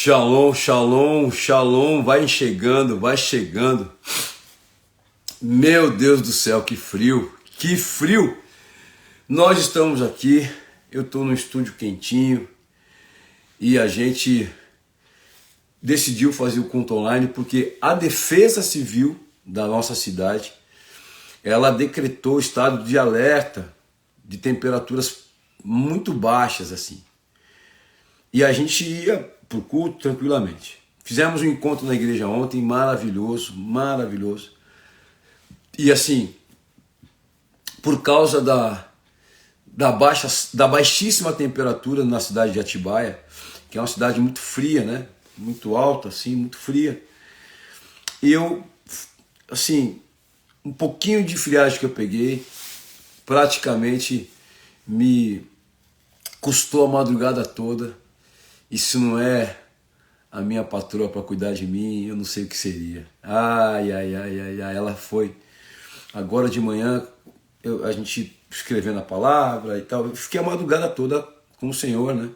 Shalom, shalom, shalom, vai chegando, vai chegando. Meu Deus do céu, que frio, que frio. Nós estamos aqui, eu estou no estúdio quentinho e a gente decidiu fazer o culto online porque a Defesa Civil da nossa cidade, ela decretou estado de alerta de temperaturas muito baixas assim. E a gente ia pro culto tranquilamente. Fizemos um encontro na igreja ontem, maravilhoso, maravilhoso. E assim, por causa da baixíssima temperatura na cidade de Atibaia, que é uma cidade muito fria, né? Muito alta, assim, muito fria. E eu, assim, um pouquinho de friagem que eu peguei, praticamente me custou a madrugada toda. E se não é a minha patroa para cuidar de mim, eu não sei o que seria. Ai, ela foi. Agora de manhã, a gente escrevendo a palavra e tal, eu fiquei a madrugada toda com o Senhor, né?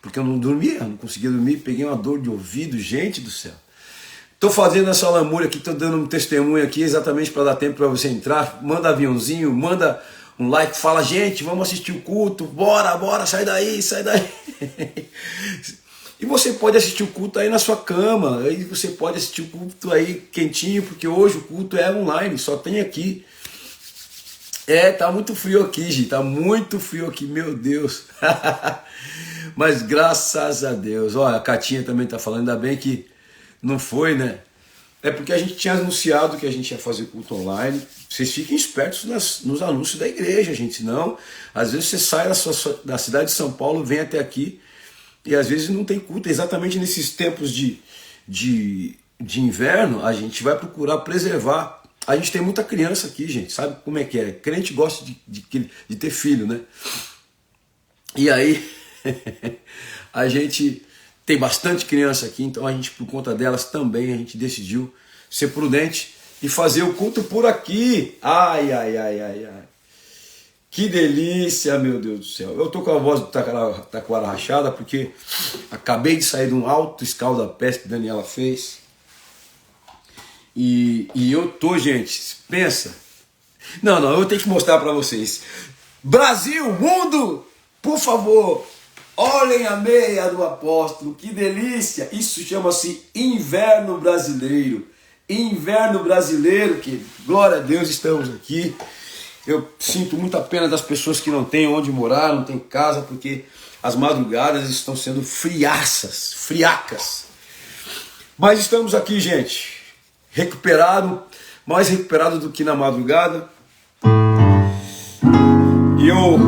Porque eu não dormia, não conseguia dormir, peguei uma dor de ouvido, gente do céu. Tô fazendo essa lamúria aqui, tô dando um testemunho aqui exatamente para dar tempo para você entrar. Manda aviãozinho, manda um like, fala, gente, vamos assistir o culto, bora, sai daí. E você pode assistir o culto aí na sua cama, aí você pode assistir o culto aí quentinho, porque hoje o culto é online, só tem aqui. Tá muito frio aqui, gente, tá muito frio aqui, meu Deus. Mas graças a Deus, olha, a Catinha também tá falando, ainda bem que não foi, né? É porque a gente tinha anunciado que a gente ia fazer culto online. Vocês fiquem espertos nos anúncios da igreja, gente. Senão, às vezes você sai da cidade de São Paulo, vem até aqui e às vezes não tem culto. Exatamente nesses tempos de inverno, a gente vai procurar preservar. A gente tem muita criança aqui, gente. Sabe como é que é? Crente gosta de ter filho, né? E aí, a gente tem bastante criança aqui, então a gente, por conta delas também, a gente decidiu ser prudente e fazer o culto por aqui. Ai. Que delícia, meu Deus do céu. Eu tô com a voz do taquara rachada porque acabei de sair de um alto escalda-pés que a Daniela fez. E eu tô, gente, pensa. Não, eu tenho que mostrar para vocês. Brasil, mundo, por favor. Olhem a meia do apóstolo, que delícia! Isso chama-se inverno brasileiro. Inverno brasileiro, que glória a Deus, estamos aqui. Eu sinto muita pena das pessoas que não têm onde morar, não têm casa, porque as madrugadas estão sendo friacas. Mas estamos aqui, gente, mais recuperado do que na madrugada. E eu,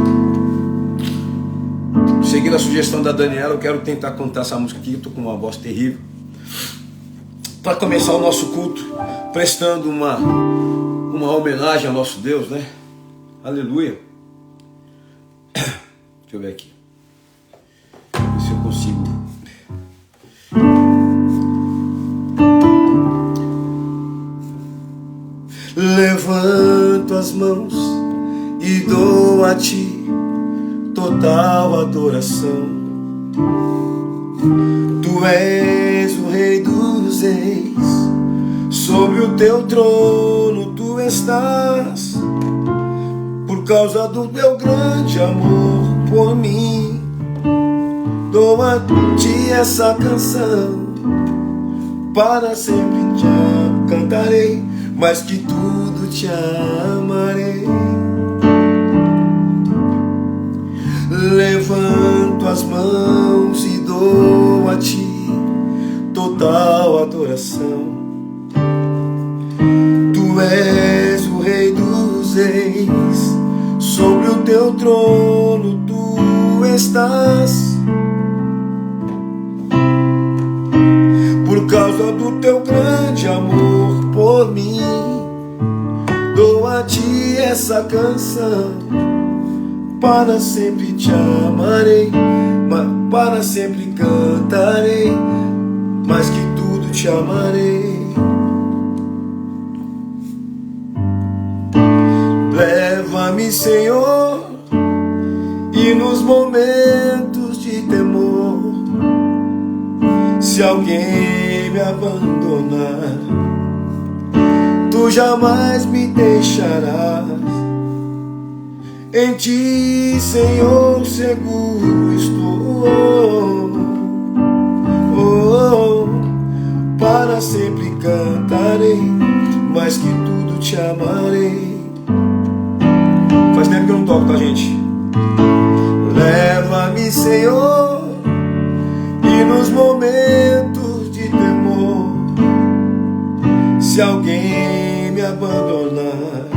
seguindo a sugestão da Daniela, eu quero tentar cantar essa música aqui, eu tô com uma voz terrível, para começar o nosso culto, prestando uma homenagem ao nosso Deus, né? Aleluia. Deixa eu ver aqui, se eu consigo. Levanto as mãos e dou a ti total adoração. Tu és o Rei dos Reis, sobre o teu trono tu estás. Por causa do teu grande amor por mim, dou a ti essa canção. Para sempre te cantarei, mais que tudo te amarei. Levanto as mãos e dou a ti total adoração. Tu és o Rei dos Reis, sobre o teu trono tu estás. Por causa do teu grande amor por mim, dou a ti essa canção. Para sempre te amarei, para sempre cantarei, mais que tudo te amarei. Leva-me, Senhor, e nos momentos de temor, Se alguém me abandonar, tu jamais me deixarás. Em ti, Senhor, seguro estou. Para sempre cantarei, mais que tudo te amarei. Faz tempo que eu não toco, tá, gente? Leva-me, Senhor, e nos momentos de temor, se alguém me abandonar,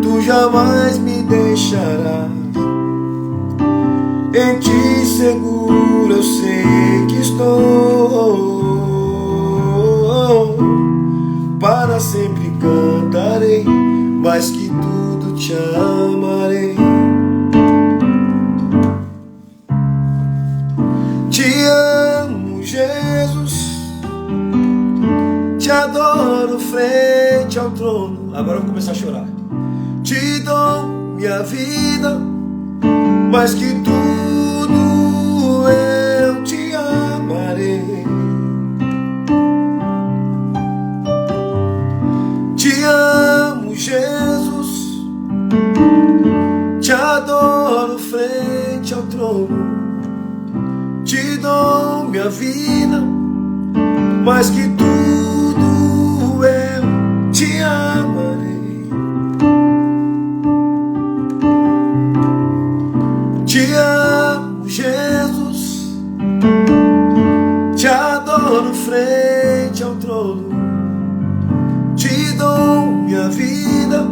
tu jamais me deixarás. Em ti seguro eu sei que estou. Para sempre cantarei, mais que tudo te amarei. Te amo, Jesus, te adoro frente ao trono. Agora eu vou começar a chorar. Te dou minha vida, mais que tudo eu te amarei. Te amo, Jesus, te adoro frente ao trono. Te dou minha vida, mais que tudo eu te amarei. Te amo, Jesus, te adoro frente ao trono. Te dou minha vida,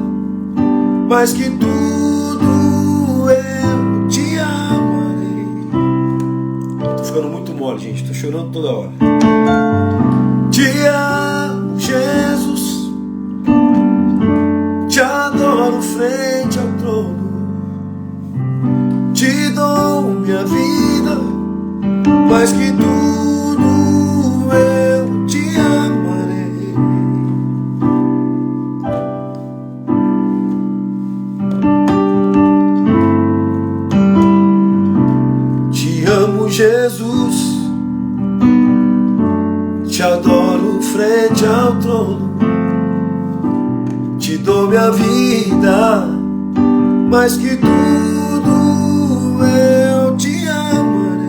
mais que tudo eu te amarei. Tô ficando muito mole, gente, tô chorando toda hora. Te amo, Jesus, te adoro frente ao trono. Te dou minha vida, mais que tudo eu te amarei. Te amo, Jesus, te adoro frente ao trono. Te dou minha vida, mais que tudo eu te amarei.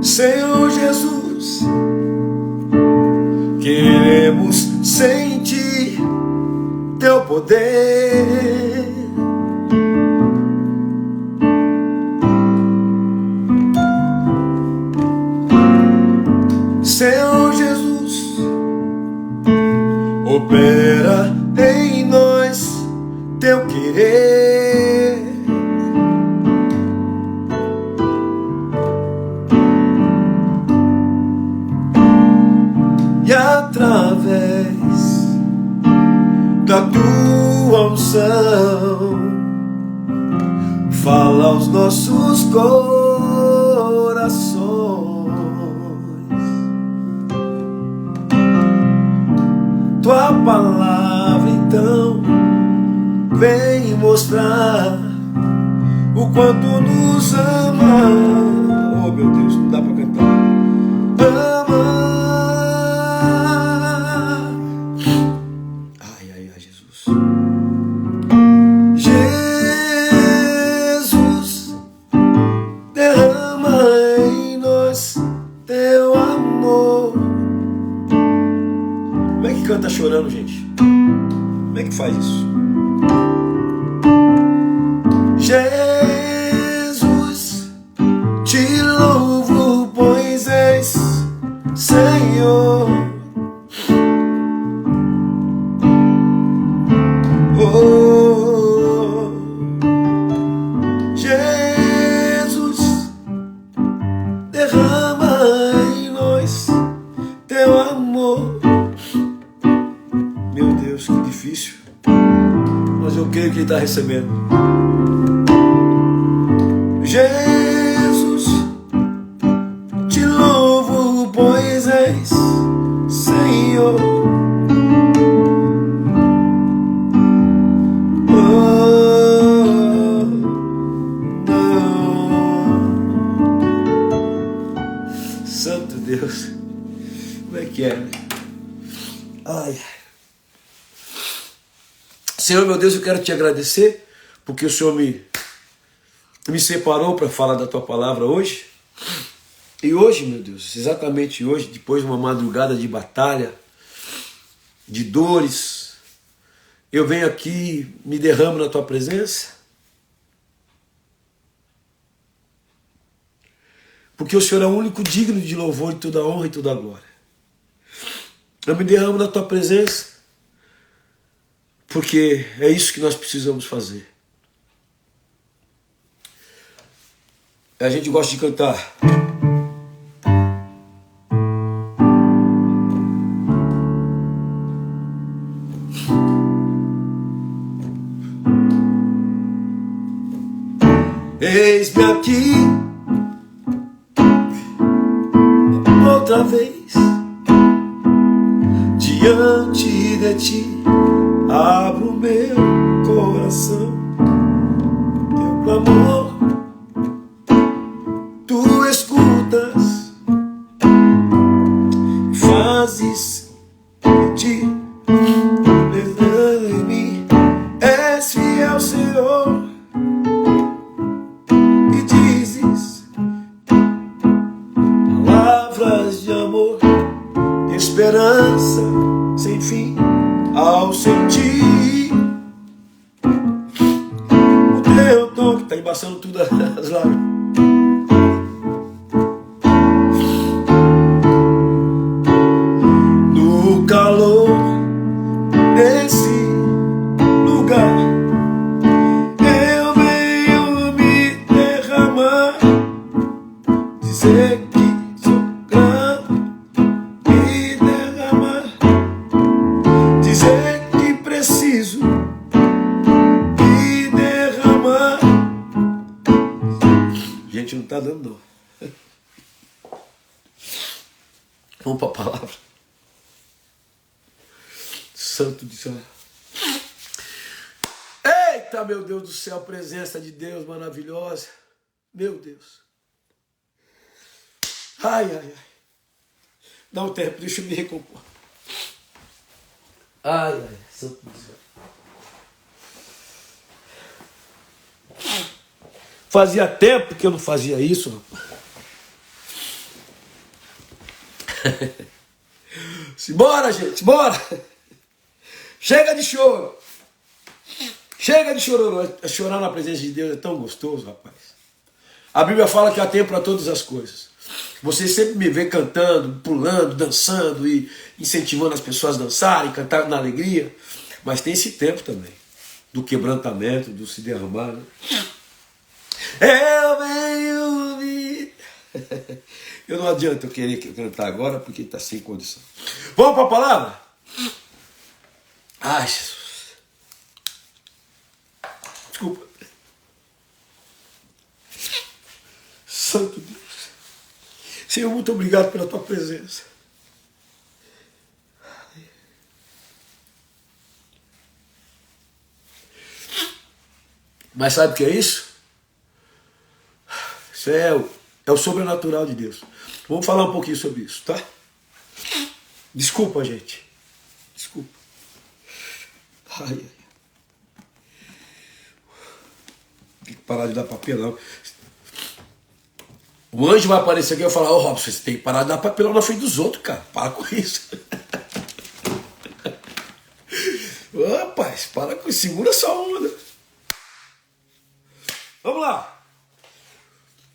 Senhor Jesus, queremos sentir teu poder. Senhor Jesus, opera em nós teu querer. E através da tua unção, fala aos nossos corações. Tua palavra então vem mostrar o quanto nos ama. Oh meu Deus, não dá pra cantar. Ama. Ai, ai, ai, Jesus. Jesus, derrama em nós teu amor. Como é que canta chorando, gente? Como é que faz isso? Jesus, te louvo, pois és Senhor. Oh, Jesus, derrama em nós teu amor. Meu Deus, que difícil. Mas eu creio que ele está recebendo. Jesus, te louvo, pois és Senhor. Como é que é? Ai. Senhor, meu Deus, eu quero te agradecer, porque o Senhor me separou para falar da tua palavra hoje. E hoje, meu Deus, exatamente hoje, depois de uma madrugada de batalha, de dores, eu venho aqui, me derramo na tua presença, porque o Senhor é o único digno de louvor, de toda honra e toda glória. Eu me derramo na tua presença, porque é isso que nós precisamos fazer. A gente gosta de cantar. Eis-me aqui outra vez diante de ti, abro meu coração, teu clamor tu escutas, fazes de ti em mim, és fiel, Senhor, e dizes palavras de amor, de esperança sem fim ao sentir o teu toque. Tá embaçando tudo as lágrimas. No calor desse lugar eu venho me derramar, dizer que sou grato e derramar, dizer que preciso e derramar. Gente, não tá dando não. Vamos para a palavra. Santo de Deus. Eita, meu Deus do céu, presença de Deus maravilhosa. Meu Deus. Ai, ai, ai. Dá um tempo, deixa eu me recompor. Ai, ai, santo de Deus. Fazia tempo que eu não fazia isso, rapaz. Simbora, gente, bora! Chega de choro! Chega de chororô! Chorar na presença de Deus é tão gostoso, rapaz. A Bíblia fala que há tempo para todas as coisas. Você sempre me vê cantando, pulando, dançando e incentivando as pessoas a dançarem, cantar na alegria. Mas tem esse tempo também, do quebrantamento, do se derramar, né? Eu venho me... Eu não adianta eu querer cantar agora porque está sem condição. Vamos para a palavra? Ai, Jesus. Desculpa. Santo Deus. Senhor, muito obrigado pela tua presença. Mas sabe o que é isso? Isso é o sobrenatural de Deus. Vamos falar um pouquinho sobre isso, tá? Desculpa, gente. Desculpa. Ai, ai. Tem que parar de dar papelão. O anjo vai aparecer aqui e vai falar: ô Robson, você tem que parar de dar papelão na frente dos outros, cara. Para com isso. Ô, rapaz, para com isso. Segura essa onda. Vamos lá.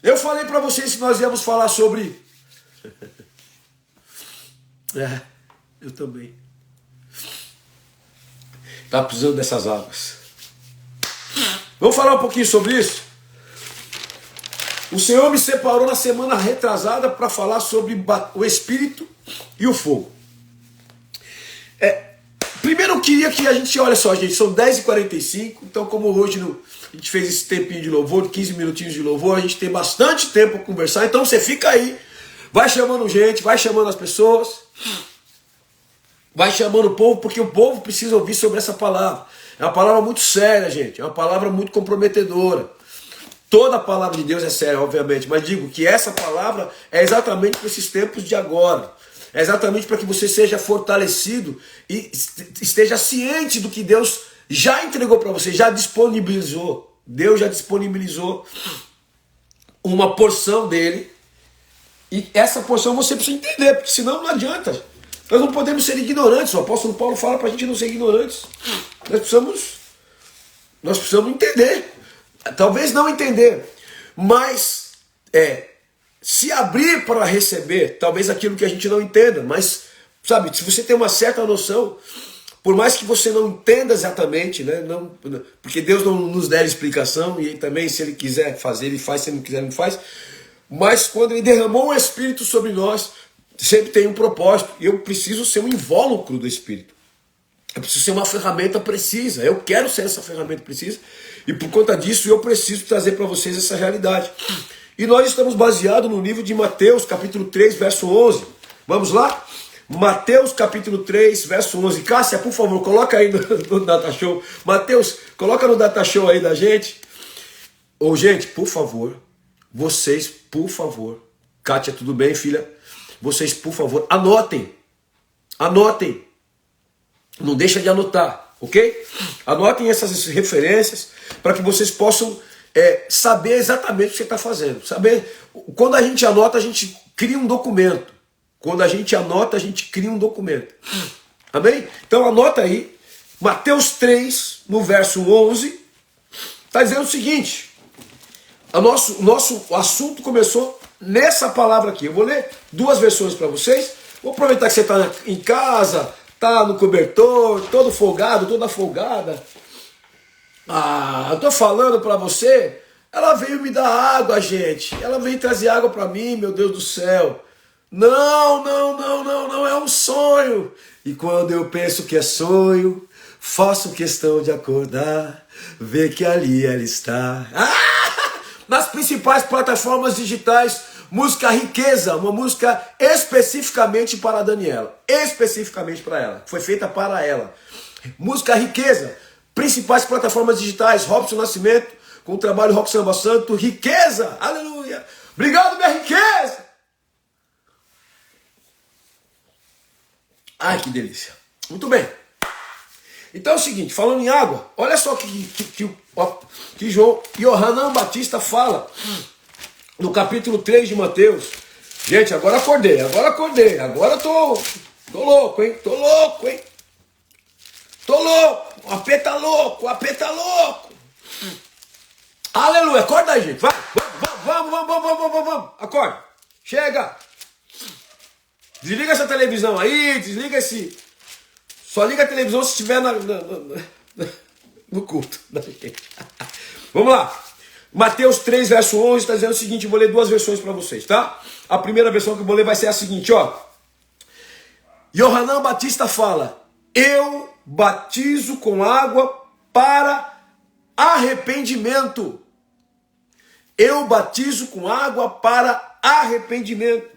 Eu falei para vocês que nós íamos falar sobre... eu também. Tá precisando dessas águas. Vamos falar um pouquinho sobre isso? O Senhor me separou na semana retrasada para falar sobre o Espírito e o fogo. Primeiro eu queria que a gente, olha só, gente, são 10h45, então como hoje a gente fez esse tempinho de louvor, 15 minutinhos de louvor, a gente tem bastante tempo para conversar, então você fica aí, vai chamando gente, vai chamando as pessoas, vai chamando o povo, porque o povo precisa ouvir sobre essa palavra. É uma palavra muito séria, gente, é uma palavra muito comprometedora. Toda a palavra de Deus é séria, obviamente, mas digo que essa palavra é exatamente para esses tempos de agora. É exatamente para que você seja fortalecido e esteja ciente do que Deus já entregou para você, já disponibilizou. Deus já disponibilizou uma porção dele. E essa porção você precisa entender, porque senão não adianta. Nós não podemos ser ignorantes. O apóstolo Paulo fala para a gente não ser ignorantes. Nós precisamos entender. Talvez não entender, mas se abrir para receber, talvez aquilo que a gente não entenda. Mas, sabe, se você tem uma certa noção, por mais que você não entenda exatamente, né, porque Deus não nos der explicação, e também se Ele quiser fazer, Ele faz, se Ele não quiser, Ele não faz. Mas quando Ele derramou o Espírito sobre nós, sempre tem um propósito. E eu preciso ser um invólucro do Espírito. Eu preciso ser uma ferramenta precisa. Eu quero ser essa ferramenta precisa. E por conta disso eu preciso trazer para vocês essa realidade. E nós estamos baseados no livro de Mateus, capítulo 3, verso 11. Vamos lá? Mateus, capítulo 3, verso 11. Cássia, por favor, coloca aí no Data Show. Mateus, coloca no Data Show aí da gente. Ô, gente, por favor, vocês, por favor. Kátia, tudo bem, filha? Vocês, por favor, anotem. Anotem. Não deixa de anotar, ok? Anotem essas referências para que vocês possam saber exatamente o que você está fazendo. Saber, quando a gente anota, a gente cria um documento. Quando a gente anota, a gente cria um documento. Amém? Então anota aí, Mateus 3, no verso 11, está dizendo o seguinte: o nosso assunto começou nessa palavra aqui. Eu vou ler duas versões para vocês. Vou aproveitar que você está em casa, está no cobertor, todo folgado, toda folgada. Eu tô falando para você, ela veio me dar água, gente. Ela veio trazer água para mim, meu Deus do céu. Não é um sonho. E quando eu penso que é sonho, faço questão de acordar, ver que ali ela está. Nas principais plataformas digitais, música Riqueza, uma música especificamente para a Daniela. Especificamente para ela. Foi feita para ela. Música Riqueza. Principais plataformas digitais, Robson Nascimento, com o trabalho Rock Samba Santo, Riqueza, aleluia. Obrigado, minha riqueza. Ai, que delícia. Muito bem. Então é o seguinte, falando em água, olha só que Yohanan Batista fala no capítulo 3 de Mateus. Gente, agora acordei, agora tô louco, hein? Tô louco. O AP tá louco. Aleluia, acorda aí, gente. Vai, vamos. Acorda. Chega. Desliga essa televisão aí, desliga esse... Só liga a televisão se estiver no culto da gente. Vamos lá. Mateus 3, verso 11, está dizendo o seguinte, eu vou ler duas versões para vocês, tá? A primeira versão que eu vou ler vai ser a seguinte, ó. Yohanan Batista fala: eu batizo com água para arrependimento. Eu batizo com água para arrependimento.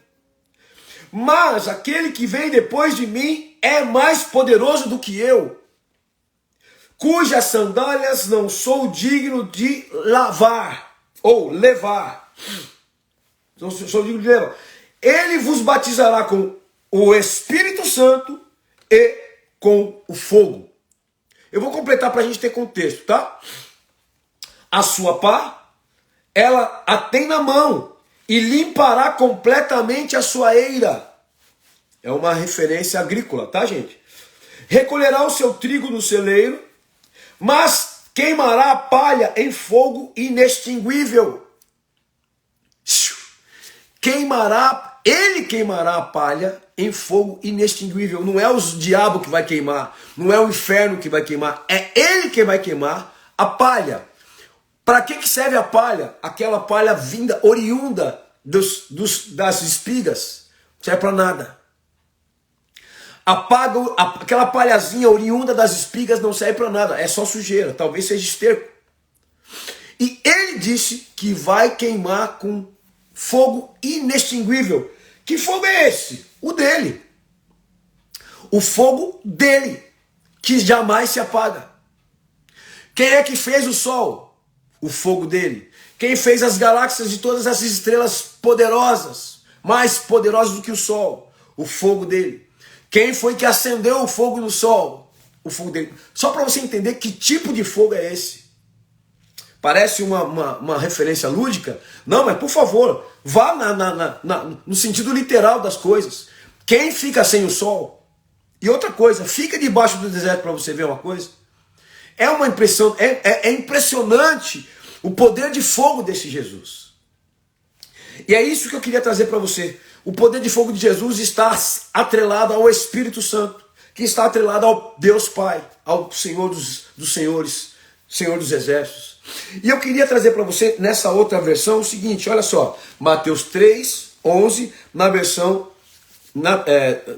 Mas aquele que vem depois de mim é mais poderoso do que eu, cujas sandálias não sou digno de lavar ou levar. Não sou digno de levar. Ele vos batizará com o Espírito Santo e com o fogo. Eu vou completar para a gente ter contexto, tá? A sua pá, ela a tem na mão e limpará completamente a sua eira. É uma referência agrícola, tá, gente? Recolherá o seu trigo no celeiro, mas queimará a palha em fogo inextinguível. Ele queimará a palha em fogo inextinguível. Não é o diabo que vai queimar, não é o inferno que vai queimar, é ele que vai queimar a palha. Para que serve a palha? Aquela palha vinda, oriunda das espigas. Não serve para nada. Aquela palhazinha oriunda das espigas não serve para nada. É só sujeira, talvez seja esterco. E ele disse que vai queimar com fogo inextinguível. Que fogo é esse? O dele. O fogo dele, que jamais se apaga. Quem é que fez o sol? O fogo dele. Quem fez as galáxias e todas essas estrelas poderosas, mais poderosas do que o sol? O fogo dele. Quem foi que acendeu o fogo no sol? O fogo dele. Só para você entender que tipo de fogo é esse. Parece uma referência lúdica? Não, mas por favor, vá no sentido literal das coisas. Quem fica sem o sol? E outra coisa, fica debaixo do deserto para você ver uma coisa. É uma impressão, é impressionante o poder de fogo desse Jesus. E é isso que eu queria trazer para você. O poder de fogo de Jesus está atrelado ao Espírito Santo, que está atrelado ao Deus Pai, ao Senhor dos Senhores, Senhor dos Exércitos. E eu queria trazer para você, nessa outra versão, o seguinte, olha só, Mateus 3:11, na versão,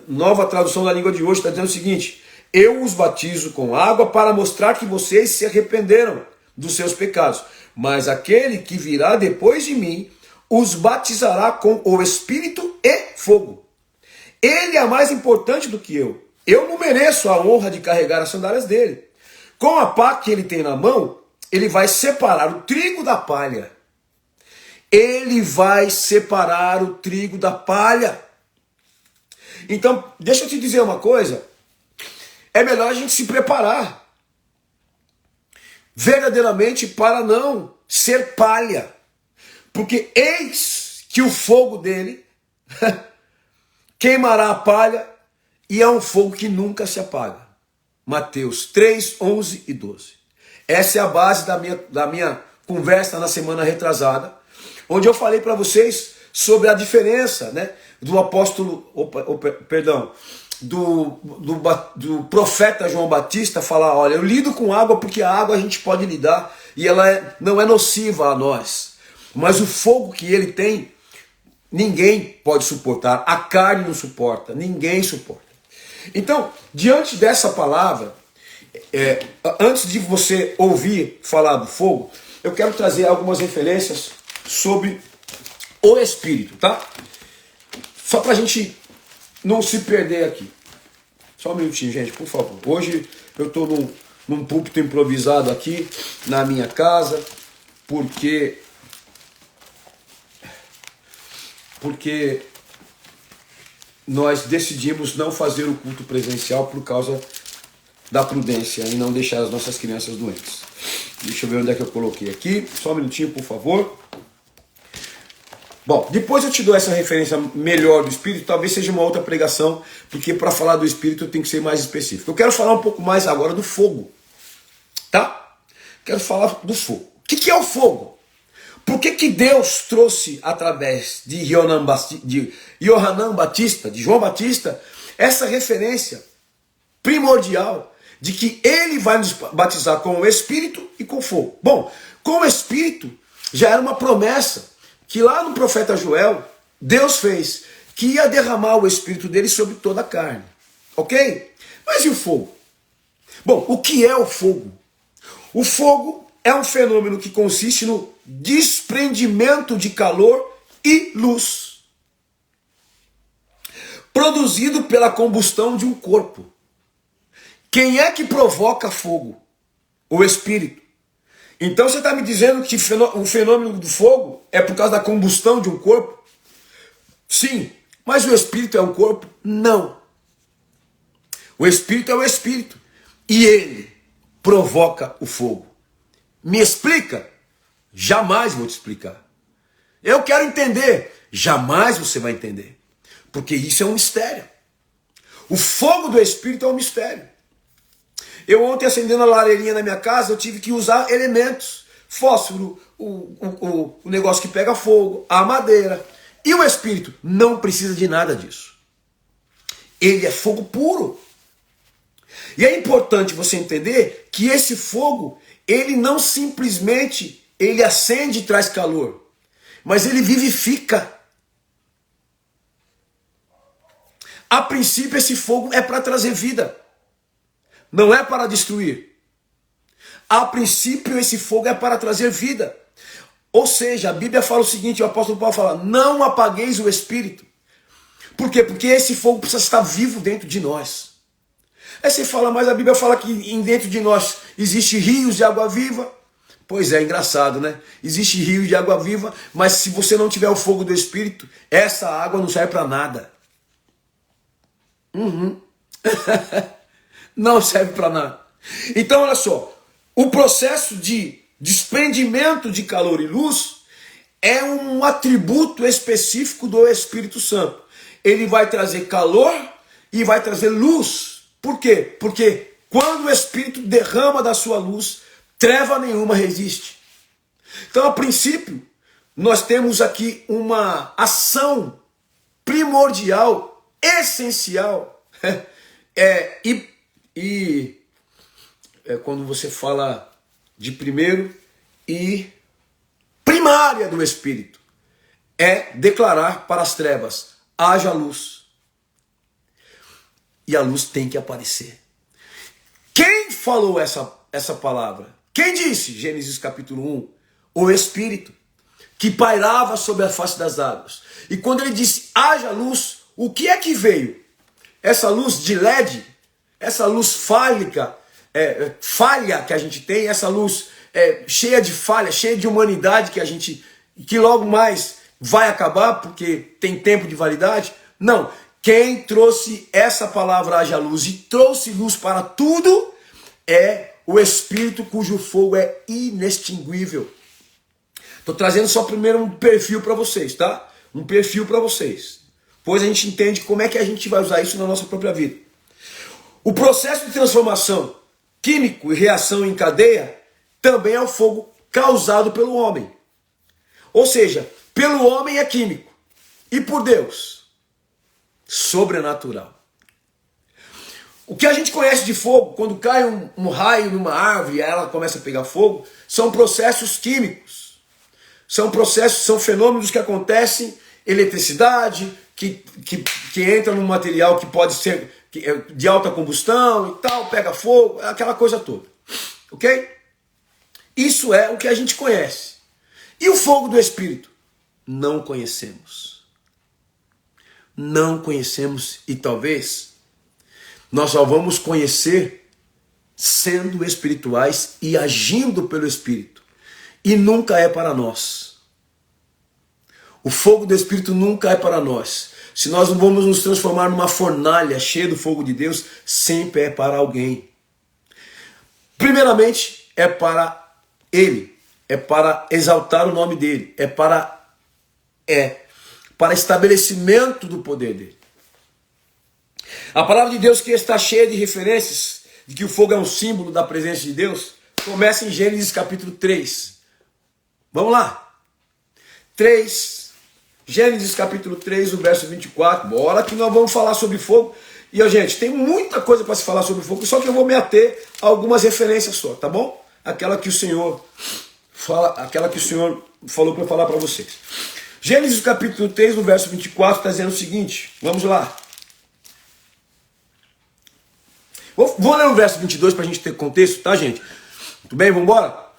nova tradução da língua de hoje, está dizendo o seguinte: eu os batizo com água para mostrar que vocês se arrependeram dos seus pecados, mas aquele que virá depois de mim os batizará com o Espírito e fogo. Ele é mais importante do que eu. Eu não mereço a honra de carregar as sandálias dele. Com a pá que ele tem na mão, ele vai separar o trigo da palha. Ele vai separar o trigo da palha. Então, deixa eu te dizer uma coisa. É melhor a gente se preparar verdadeiramente para não ser palha. Porque eis que o fogo dele queimará a palha e é um fogo que nunca se apaga. Mateus 3:11 e 12. Essa é a base da minha conversa na semana retrasada, onde eu falei para vocês sobre a diferença, né, do apóstolo, do profeta João Batista falar, olha, eu lido com água porque a água a gente pode lidar e ela não é nociva a nós. Mas o fogo que ele tem, ninguém pode suportar. A carne não suporta, ninguém suporta. Então, diante dessa palavra, antes de você ouvir falar do fogo, eu quero trazer algumas referências sobre o Espírito, tá? Só pra gente não se perder aqui. Só um minutinho, gente, por favor. Hoje eu tô num púlpito improvisado aqui, na minha casa, porque nós decidimos não fazer o culto presencial por causa da prudência e não deixar as nossas crianças doentes. Deixa eu ver onde é que eu coloquei aqui. Só um minutinho, por favor. Bom, depois eu te dou essa referência melhor do Espírito, talvez seja uma outra pregação, porque para falar do Espírito eu tenho que ser mais específico. Eu quero falar um pouco mais agora do fogo, tá? Quero falar do fogo. O que é o fogo? Por que Deus trouxe através de Johanã Batista, de João Batista, essa referência primordial de que ele vai nos batizar com o Espírito e com fogo? Bom, com o Espírito já era uma promessa que lá no profeta Joel, Deus fez que ia derramar o Espírito dele sobre toda a carne. Ok? Mas e o fogo? Bom, o que é o fogo? O fogo é um fenômeno que consiste no desprendimento de calor e luz, produzido pela combustão de um corpo. Quem é que provoca fogo? O Espírito. Então você está me dizendo que o fenômeno do fogo é por causa da combustão de um corpo? Sim, mas o Espírito é um corpo? Não. O Espírito é o Espírito e ele provoca o fogo. Me explica? Jamais vou te explicar. Eu quero entender. Jamais você vai entender. Porque isso é um mistério. O fogo do Espírito é um mistério. Eu ontem, acendendo a lareirinha na minha casa, eu tive que usar elementos. Fósforo, o negócio que pega fogo, a madeira. E o Espírito não precisa de nada disso. Ele é fogo puro. E é importante você entender que esse fogo, ele não simplesmente, ele acende e traz calor, mas ele vivifica. A princípio, esse fogo é para trazer vida, não é para destruir. A princípio, esse fogo é para trazer vida. Ou seja, a Bíblia fala o seguinte, o apóstolo Paulo fala, não apagueis o Espírito. Por quê? Porque esse fogo precisa estar vivo dentro de nós. Aí você fala, mas a Bíblia fala que dentro de nós existe rios de água viva. Pois é, engraçado, né? Existe rio de água viva, mas se você não tiver o fogo do Espírito, essa água não serve para nada. Não serve para nada. Então, olha só, o processo de desprendimento de calor e luz é um atributo específico do Espírito Santo. Ele vai trazer calor e vai trazer luz. Por quê? Porque quando o Espírito derrama da sua luz, treva nenhuma resiste. Então, a princípio, nós temos aqui uma ação primordial, essencial, quando você fala de primeiro e primária do Espírito, é declarar para as trevas: haja luz. E a luz tem que aparecer. Quem falou essa palavra? Quem disse? Gênesis capítulo 1. O Espírito, que pairava sobre a face das águas. E quando ele disse haja luz, o que é que veio? Essa luz de LED, essa luz falha que a gente tem, essa luz cheia de falha, cheia de humanidade que logo mais vai acabar porque tem tempo de validade? Não. Quem trouxe essa palavra haja luz e trouxe luz para tudo é o Espírito, cujo fogo é inextinguível. Estou trazendo só primeiro um perfil para vocês, tá? Um perfil para vocês. Pois a gente entende como é que a gente vai usar isso na nossa própria vida. O processo de transformação químico e reação em cadeia também é o fogo causado pelo homem. Ou seja, pelo homem é químico. E por Deus, sobrenatural. O que a gente conhece de fogo, quando cai um raio numa árvore e ela começa a pegar fogo, são processos químicos. São fenômenos que acontecem, eletricidade, que entra num material que pode ser de alta combustão e tal, pega fogo, aquela coisa toda. Ok? Isso é o que a gente conhece. E o fogo do Espírito? Não conhecemos. Não conhecemos e talvez nós só vamos conhecer sendo espirituais e agindo pelo Espírito. E nunca é para nós. O fogo do Espírito nunca é para nós. Se nós não vamos nos transformar numa fornalha cheia do fogo de Deus, sempre é para alguém. Primeiramente, é para Ele. É para exaltar o nome dEle. É para estabelecimento do poder dEle. A palavra de Deus, que está cheia de referências, de que o fogo é um símbolo da presença de Deus, começa em Gênesis capítulo 3. Vamos lá. 3, Gênesis capítulo 3, o verso 24. Bora que nós vamos falar sobre fogo. E, gente, tem muita coisa para se falar sobre fogo, só que eu vou me ater a algumas referências só, tá bom? Aquela que o Senhor falou para eu falar para vocês. Gênesis capítulo 3, no verso 24, está dizendo o seguinte. Vamos lá. Vou ler o verso 22 para a gente ter contexto, tá, gente? Muito bem, vamos embora?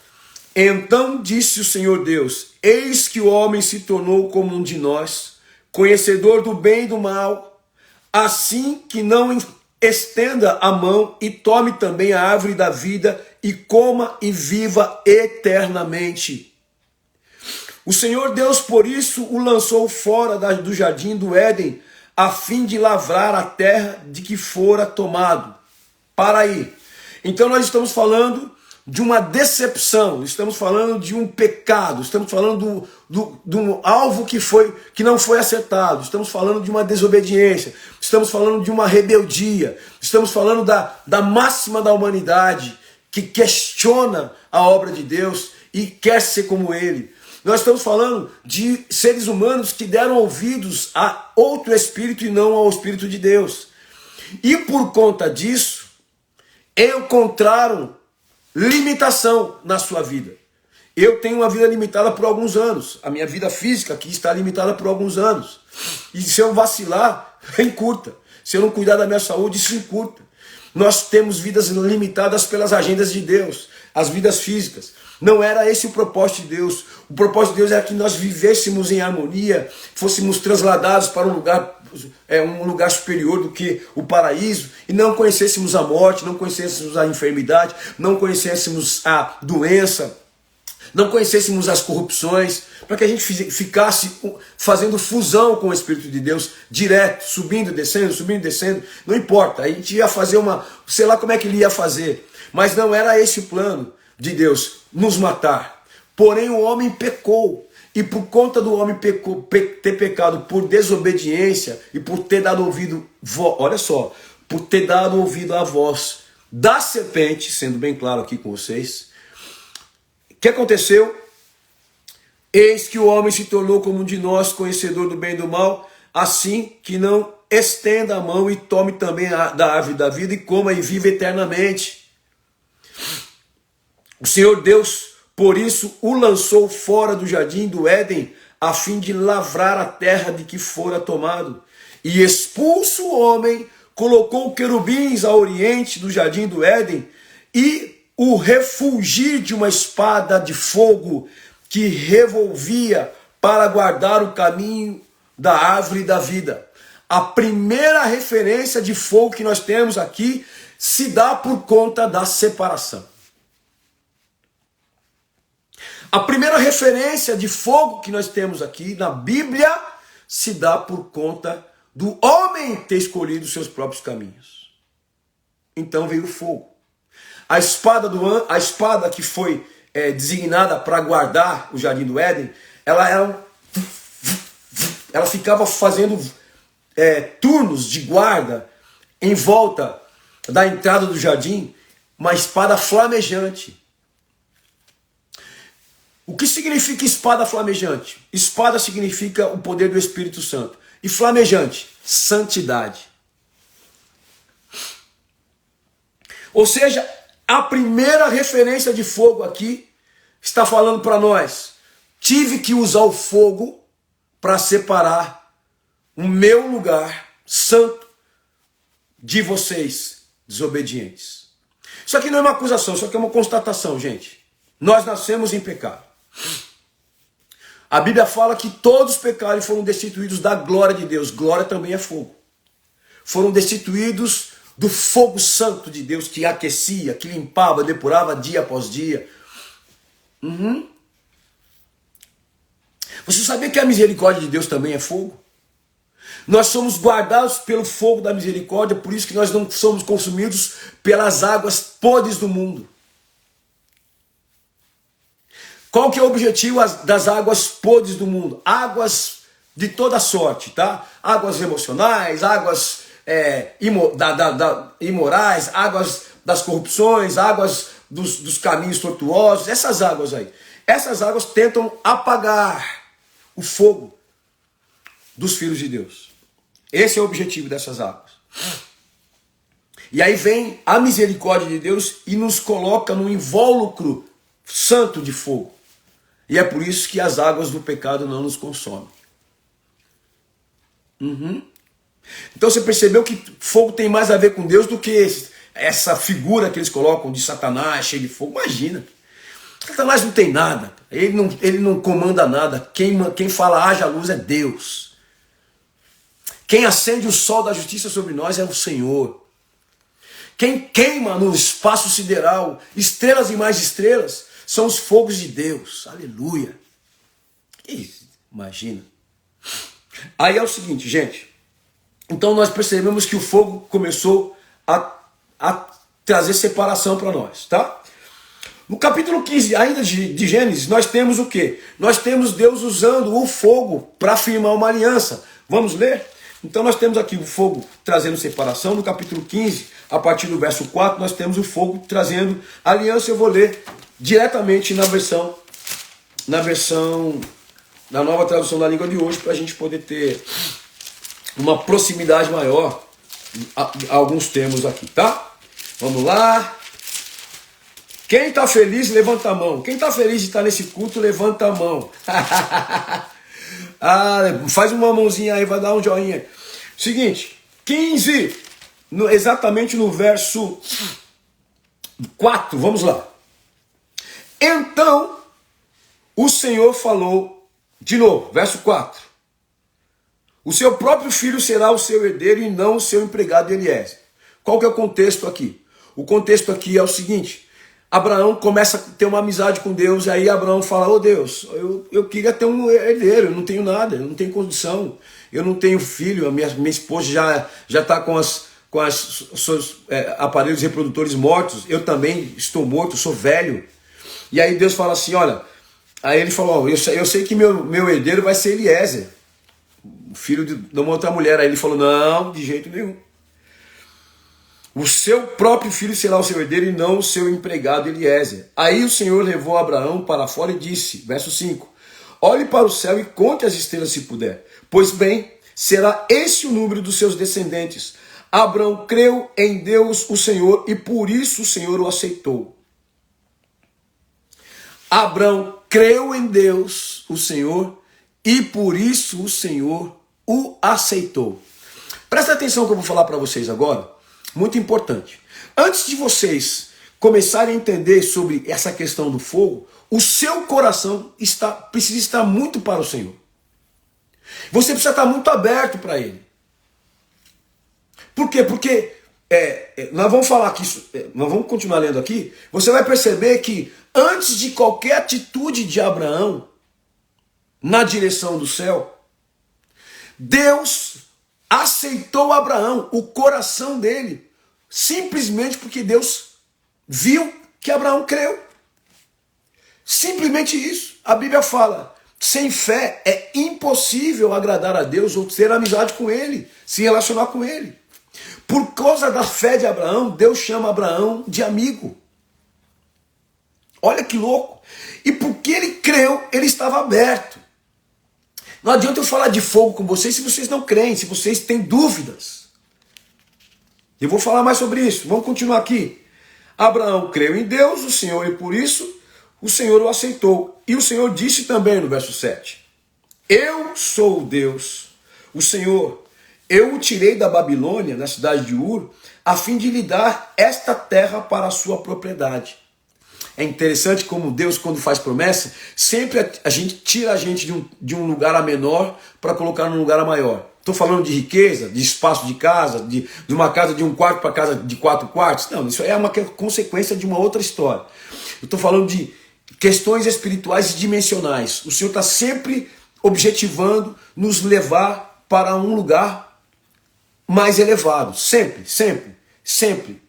Então disse o Senhor Deus: eis que o homem se tornou como um de nós, conhecedor do bem e do mal, assim que não estenda a mão e tome também a árvore da vida e coma e viva eternamente. O Senhor Deus, por isso, o lançou fora do jardim do Éden, a fim de lavrar a terra de que fora tomado. Para aí. Então nós estamos falando de uma decepção, estamos falando de um pecado, estamos falando de um alvo que não foi acertado, estamos falando de uma desobediência, estamos falando de uma rebeldia, estamos falando da máxima da humanidade que questiona a obra de Deus e quer ser como Ele. Nós estamos falando de seres humanos que deram ouvidos a outro espírito e não ao Espírito de Deus. E por conta disso, encontraram limitação na sua vida. Eu tenho uma vida limitada por alguns anos. A minha vida física aqui está limitada por alguns anos. E se eu vacilar, encurta. Se eu não cuidar da minha saúde, isso encurta. Nós temos vidas limitadas pelas agendas de Deus, as vidas físicas. Não era esse o propósito de Deus. O propósito de Deus era que nós vivêssemos em harmonia, fôssemos transladados para um lugar superior do que o paraíso, e não conhecêssemos a morte, não conhecêssemos a enfermidade, não conhecêssemos a doença, não conhecêssemos as corrupções, para que a gente ficasse fazendo fusão com o Espírito de Deus, direto, subindo, descendo, não importa, a gente ia fazer sei lá como é que ele ia fazer, mas não era esse o plano de Deus, nos matar. Porém o homem pecou, e por conta do homem ter pecado por desobediência e por ter dado ouvido, olha só, por ter dado ouvido à voz da serpente, sendo bem claro aqui com vocês, o que aconteceu? Eis que o homem se tornou como um de nós, conhecedor do bem e do mal, assim que não estenda a mão e tome também da árvore da vida e coma e viva eternamente. O Senhor Deus, por isso, o lançou fora do jardim do Éden, a fim de lavrar a terra de que fora tomado. E expulso o homem, colocou querubins ao oriente do jardim do Éden e o refulgir de uma espada de fogo que revolvia para guardar o caminho da árvore da vida. A primeira referência de fogo que nós temos aqui se dá por conta da separação. A primeira referência de fogo que nós temos aqui na Bíblia se dá por conta do homem ter escolhido os seus próprios caminhos. Então veio o fogo. A espada que foi designada para guardar o jardim do Éden, ela ficava fazendo turnos de guarda em volta da entrada do jardim, uma espada flamejante. O que significa espada flamejante? Espada significa o poder do Espírito Santo. E flamejante, santidade. Ou seja, a primeira referência de fogo aqui está falando para nós. Tive que usar o fogo para separar o meu lugar santo de vocês, desobedientes. Isso aqui não é uma acusação, isso aqui é uma constatação, gente. Nós nascemos em pecado. A Bíblia fala que todos pecaram e foram destituídos da glória de Deus. Glória também é fogo. Foram destituídos do fogo santo de Deus que aquecia, que limpava, depurava dia após dia. Você sabia que a misericórdia de Deus também é fogo? Nós somos guardados pelo fogo da misericórdia, por isso que nós não somos consumidos pelas águas podres do mundo. Qual que é o objetivo das águas podres do mundo? Águas de toda sorte, tá? Águas emocionais, águas imorais, águas das corrupções, águas dos caminhos tortuosos, essas águas aí. Essas águas tentam apagar o fogo dos filhos de Deus. Esse é o objetivo dessas águas. E aí vem a misericórdia de Deus e nos coloca num invólucro santo de fogo. E é por isso que as águas do pecado não nos consomem. Então você percebeu que fogo tem mais a ver com Deus do que essa figura que eles colocam de Satanás, cheio de fogo. Imagina. Satanás não tem nada. Ele não comanda nada. Quem fala haja luz é Deus. Quem acende o sol da justiça sobre nós é o Senhor. Quem queima no espaço sideral estrelas e mais estrelas são os fogos de Deus. Aleluia. Imagina. Aí é o seguinte, gente. Então nós percebemos que o fogo começou a trazer separação para nós, tá? No capítulo 15, ainda de Gênesis, nós temos o quê? Nós temos Deus usando o fogo para firmar uma aliança. Vamos ler? Então nós temos aqui o fogo trazendo separação. No capítulo 15, a partir do verso 4, nós temos o fogo trazendo aliança. Eu vou ler diretamente na versão da nova tradução da língua de hoje, para a gente poder ter uma proximidade maior a alguns termos aqui, tá? Vamos lá. Quem está feliz, levanta a mão. Quem está feliz de estar nesse culto, levanta a mão. Faz uma mãozinha aí, vai dar um joinha. Seguinte, 15, exatamente no verso 4, vamos lá. Então, o Senhor falou, de novo, verso 4. O seu próprio filho será o seu herdeiro e não o seu empregado Eliezer. Qual que é o contexto aqui? O contexto aqui é o seguinte: Abraão começa a ter uma amizade com Deus, e aí Abraão fala, ô Deus, eu queria ter um herdeiro, eu não tenho nada, eu não tenho condição, eu não tenho filho, a minha esposa já está com seus aparelhos reprodutores mortos, eu também estou morto, sou velho. E aí Deus fala assim, olha, aí ele falou, eu sei que meu herdeiro vai ser Eliezer, filho de uma outra mulher. Aí ele falou, não, de jeito nenhum. O seu próprio filho será o seu herdeiro e não o seu empregado Eliezer. Aí o Senhor levou Abraão para fora e disse, verso 5, olhe para o céu e conte as estrelas se puder, pois bem, será esse o número dos seus descendentes. Abraão creu em Deus o Senhor e por isso o Senhor o aceitou. Abraão creu em Deus o Senhor e por isso o Senhor o aceitou. Presta atenção que eu vou falar para vocês agora. Muito importante. Antes de vocês começarem a entender sobre essa questão do fogo, o seu coração precisa estar muito para o Senhor. Você precisa estar muito aberto para Ele. Por quê? Porque nós vamos falar aqui, nós vamos continuar lendo aqui, você vai perceber que antes de qualquer atitude de Abraão na direção do céu, Deus aceitou Abraão, o coração dele, simplesmente porque Deus viu que Abraão creu. Simplesmente isso. A Bíblia fala, sem fé é impossível agradar a Deus ou ter amizade com Ele, se relacionar com Ele. Por causa da fé de Abraão, Deus chama Abraão de amigo. Olha que louco. E porque ele creu, ele estava aberto. Não adianta eu falar de fogo com vocês se vocês não creem, se vocês têm dúvidas. Eu vou falar mais sobre isso. Vamos continuar aqui. Abraão creu em Deus, o Senhor, e por isso o Senhor o aceitou. E o Senhor disse também no verso 7, eu sou Deus, o Senhor, eu o tirei da Babilônia, na cidade de Ur, a fim de lhe dar esta terra para a sua propriedade. É interessante como Deus, quando faz promessa, sempre a gente tira a gente de um lugar a menor para colocar num lugar a maior. Estou falando de riqueza, de espaço de casa, de uma casa de 1 quarto para casa de 4 quartos. Não, isso é uma consequência de uma outra história. Eu estou falando de questões espirituais e dimensionais. O Senhor está sempre objetivando nos levar para um lugar mais elevado. Sempre, sempre, sempre.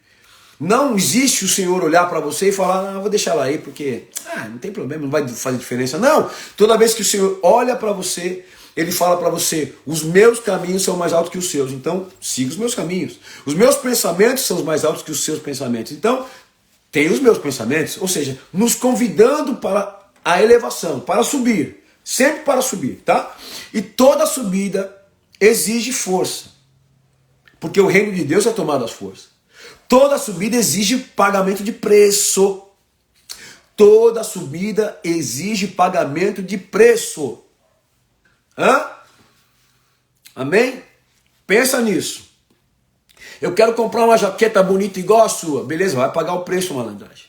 Não existe o Senhor olhar para você e falar, não, vou deixar ela aí porque não tem problema, não vai fazer diferença. Não, toda vez que o Senhor olha para você, Ele fala para você, os meus caminhos são mais altos que os seus, então siga os meus caminhos. Os meus pensamentos são mais altos que os seus pensamentos, então tenha os meus pensamentos. Ou seja, nos convidando para a elevação, para subir, sempre para subir, tá? E toda subida exige força, porque o reino de Deus é tomado às forças. Toda subida exige pagamento de preço. Toda subida exige pagamento de preço. Amém? Pensa nisso. Eu quero comprar uma jaqueta bonita igual a sua. Beleza, vai pagar o preço, malandragem.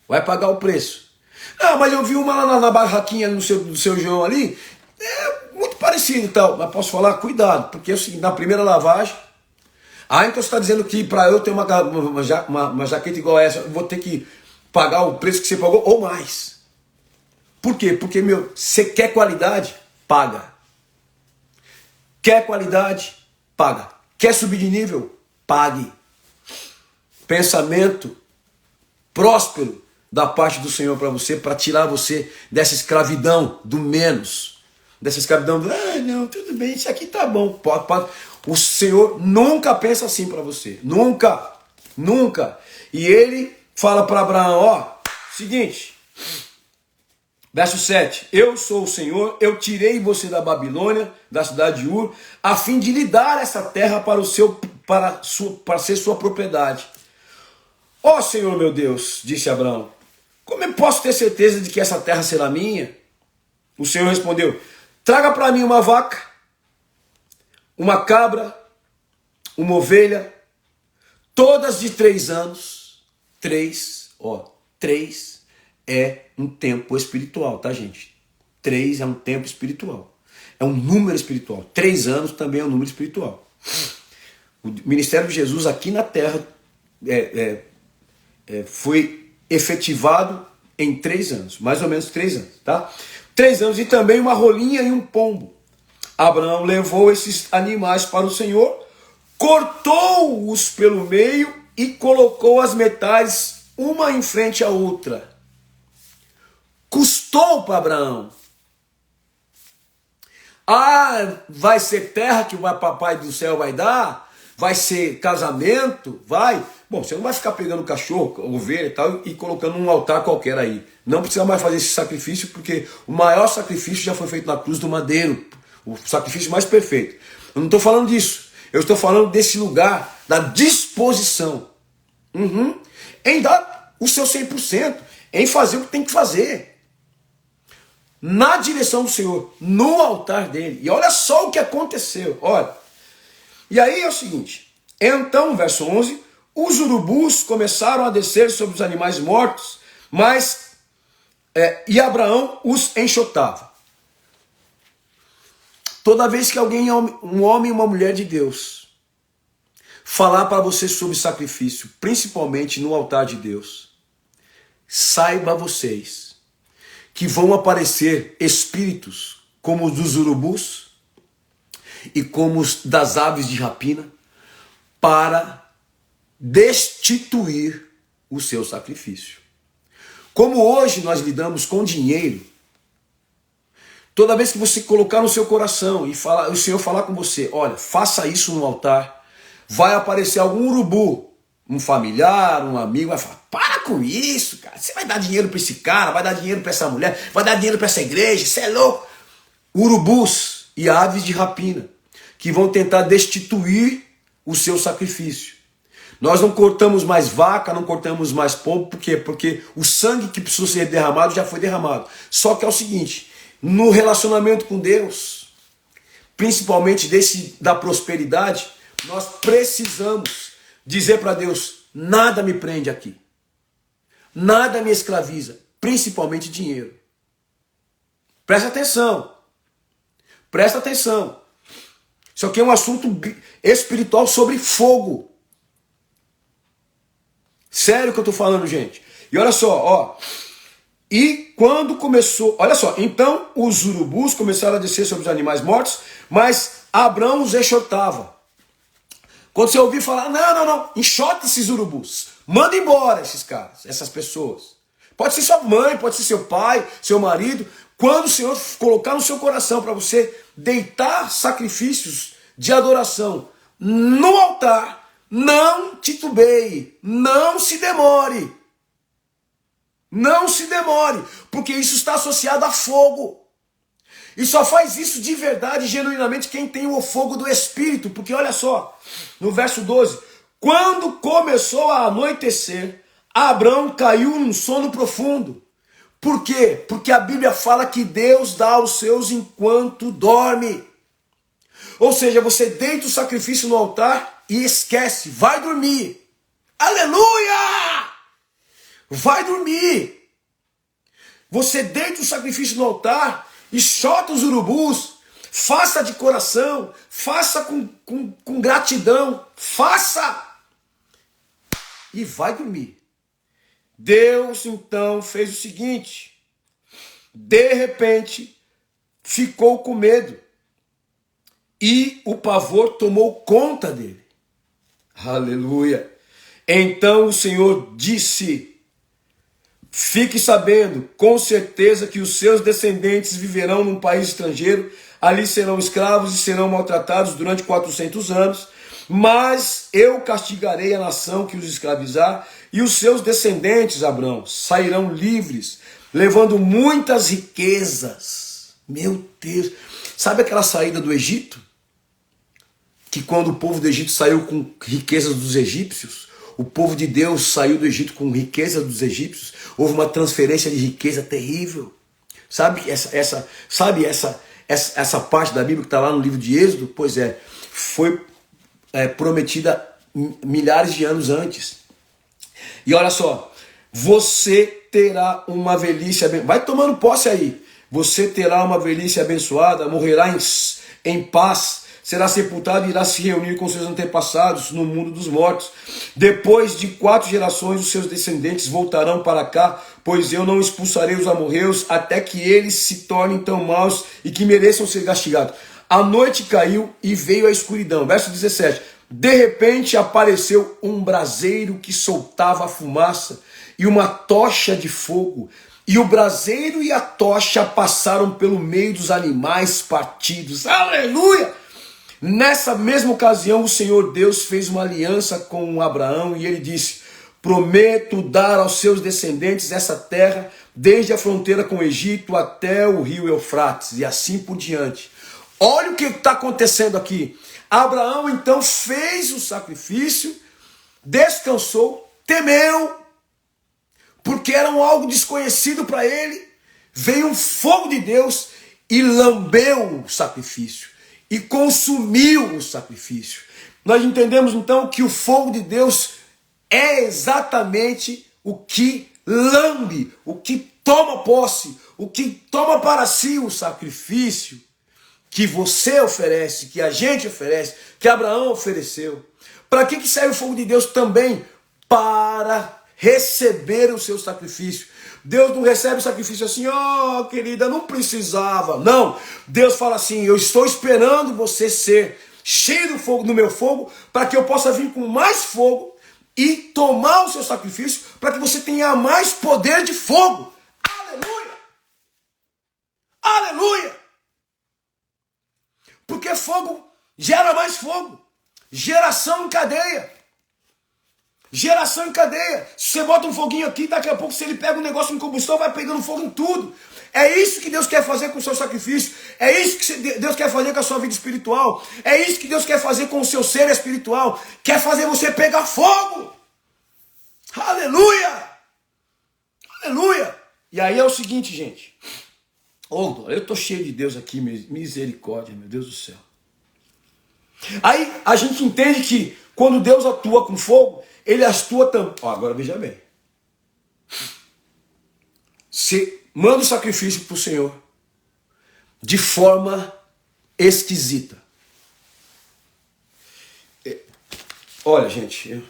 Vai pagar o preço. Ah, mas eu vi uma lá na barraquinha do seu João ali. É muito parecido e tal. Mas posso falar? Cuidado, porque é o seguinte, na primeira lavagem. Então você está dizendo que para eu ter uma jaqueta igual a essa, eu vou ter que pagar o preço que você pagou ou mais. Por quê? Porque, você quer qualidade? Paga. Quer qualidade? Paga. Quer subir de nível? Pague. Pensamento próspero da parte do Senhor para você, para tirar você dessa escravidão do menos. Dessa escravidão do, não, tudo bem, isso aqui tá bom. Pode. O Senhor nunca pensa assim para você. Nunca. Nunca. E Ele fala para Abraão, seguinte, verso 7, eu sou o Senhor, eu tirei você da Babilônia, da cidade de Ur, a fim de lhe dar essa terra para ser sua propriedade. Senhor meu Deus, disse Abraão, como eu posso ter certeza de que essa terra será minha? O Senhor respondeu, traga para mim uma vaca, uma cabra, uma ovelha, todas de 3 anos. 3 é um tempo espiritual, tá, gente? 3 é um tempo espiritual. É um número espiritual. 3 anos também é um número espiritual. O ministério de Jesus aqui na terra foi efetivado em 3 anos, mais ou menos 3 anos, tá? 3 anos, e também uma rolinha e um pombo. Abraão levou esses animais para o Senhor, cortou-os pelo meio e colocou as metades uma em frente à outra. Custou para Abraão. Ah, vai ser terra que o papai do céu vai dar? Vai ser casamento? Vai? Bom, você não vai ficar pegando cachorro, ovelha e tal e colocando num altar qualquer aí. Não precisa mais fazer esse sacrifício, porque o maior sacrifício já foi feito na cruz do madeiro. O sacrifício mais perfeito. Eu não estou falando disso. Eu estou falando desse lugar, da disposição. Em dar o seu 100%, em fazer o que tem que fazer. Na direção do Senhor, no altar dele. E olha só o que aconteceu. Olha. E aí é o seguinte. Então, verso 11, os urubus começaram a descer sobre os animais mortos, e Abraão os enxotava. Toda vez que alguém, um homem e uma mulher de Deus, falar para você sobre sacrifício, principalmente no altar de Deus, saiba vocês que vão aparecer espíritos como os dos urubus e como os das aves de rapina para destituir o seu sacrifício. Como hoje nós lidamos com dinheiro, toda vez que você colocar no seu coração e o Senhor falar com você, olha, faça isso no altar, vai aparecer algum urubu, um familiar, um amigo, vai falar, para com isso, cara, você vai dar dinheiro para esse cara, vai dar dinheiro para essa mulher, vai dar dinheiro para essa igreja, você é louco. Urubus e aves de rapina, que vão tentar destituir o seu sacrifício. Nós não cortamos mais vaca, não cortamos mais pombo, por quê? Porque o sangue que precisou ser derramado já foi derramado. Só que é o seguinte, no relacionamento com Deus, principalmente da prosperidade, nós precisamos dizer para Deus, nada me prende aqui. Nada me escraviza, principalmente dinheiro. Presta atenção. Presta atenção. Isso aqui é um assunto espiritual sobre fogo. Sério que eu estou falando, gente. E olha só, ó. E quando começou, olha só, então os urubus começaram a descer sobre os animais mortos, mas Abraão os enxotava. Quando você ouvir falar, não, enxota esses urubus, manda embora esses caras, essas pessoas. Pode ser sua mãe, pode ser seu pai, seu marido. Quando o Senhor colocar no seu coração para você deitar sacrifícios de adoração no altar, não titubeie, não se demore. Não se demore, porque isso está associado a fogo. E só faz isso de verdade, genuinamente, quem tem o fogo do Espírito. Porque olha só, no verso 12, quando começou a anoitecer, Abraão caiu num sono profundo. Por quê? Porque a Bíblia fala que Deus dá aos seus enquanto dorme. Ou seja, você deita o sacrifício no altar e esquece, vai dormir. Aleluia! Vai dormir. Você deita o sacrifício no altar, enxota os urubus, faça de coração, faça com gratidão, faça e vai dormir. Deus então fez o seguinte, de repente ficou com medo e o pavor tomou conta dele. Aleluia. Então o Senhor disse, fique sabendo, com certeza, que os seus descendentes viverão num país estrangeiro, ali serão escravos e serão maltratados durante 400 anos, mas eu castigarei a nação que os escravizar, e os seus descendentes, Abraão, sairão livres, levando muitas riquezas. Meu Deus! Sabe aquela saída do Egito? Que quando o povo do Egito saiu com riquezas dos egípcios, o povo de Deus saiu do Egito com riqueza dos egípcios. Houve uma transferência de riqueza terrível. Sabe essa parte da Bíblia que está lá no livro de Êxodo? Pois é, foi prometida milhares de anos antes. E olha só, você terá uma velhice abençoada. Vai tomando posse aí. Você terá uma velhice abençoada, morrerá em paz, será sepultado e irá se reunir com seus antepassados no mundo dos mortos. Depois de 4 gerações, os seus descendentes voltarão para cá, pois eu não expulsarei os amorreus até que eles se tornem tão maus e que mereçam ser castigados. A noite caiu e veio a escuridão. Verso 17. De repente apareceu um braseiro que soltava fumaça e uma tocha de fogo. E o braseiro e a tocha passaram pelo meio dos animais partidos. Aleluia! Nessa mesma ocasião, o Senhor Deus fez uma aliança com Abraão e ele disse: prometo dar aos seus descendentes essa terra, desde a fronteira com o Egito até o rio Eufrates, e assim por diante. Olha o que está acontecendo aqui. Abraão então fez o sacrifício, descansou, temeu, porque era algo desconhecido para ele. Veio um fogo de Deus e lambeu o sacrifício e consumiu o sacrifício. Nós entendemos então que o fogo de Deus é exatamente o que lambe, o que toma posse, o que toma para si o sacrifício que você oferece, que a gente oferece, que Abraão ofereceu. Para que serve o fogo de Deus também? Para receber o seu sacrifício. Deus não recebe o sacrifício assim, ó, querida, não precisava. Não, Deus fala assim, eu estou esperando você ser cheio do fogo, do meu fogo, para que eu possa vir com mais fogo e tomar o seu sacrifício, para que você tenha mais poder de fogo. Aleluia! Aleluia! Porque fogo gera mais fogo. Geração em cadeia. Geração em cadeia. Se você bota um foguinho aqui, daqui a pouco, se ele pega um negócio em combustão, vai pegando fogo em tudo. É isso que Deus quer fazer com o seu sacrifício. É isso que Deus quer fazer com a sua vida espiritual. É isso que Deus quer fazer com o seu ser espiritual. Quer fazer você pegar fogo. Aleluia! Aleluia! E aí é o seguinte, gente. Oh, eu estou cheio de Deus aqui, misericórdia, meu Deus do céu. Aí a gente entende que quando Deus atua com fogo, ele atua também. Agora veja bem. Você manda o sacrifício para o Senhor de forma esquisita. Olha, gente,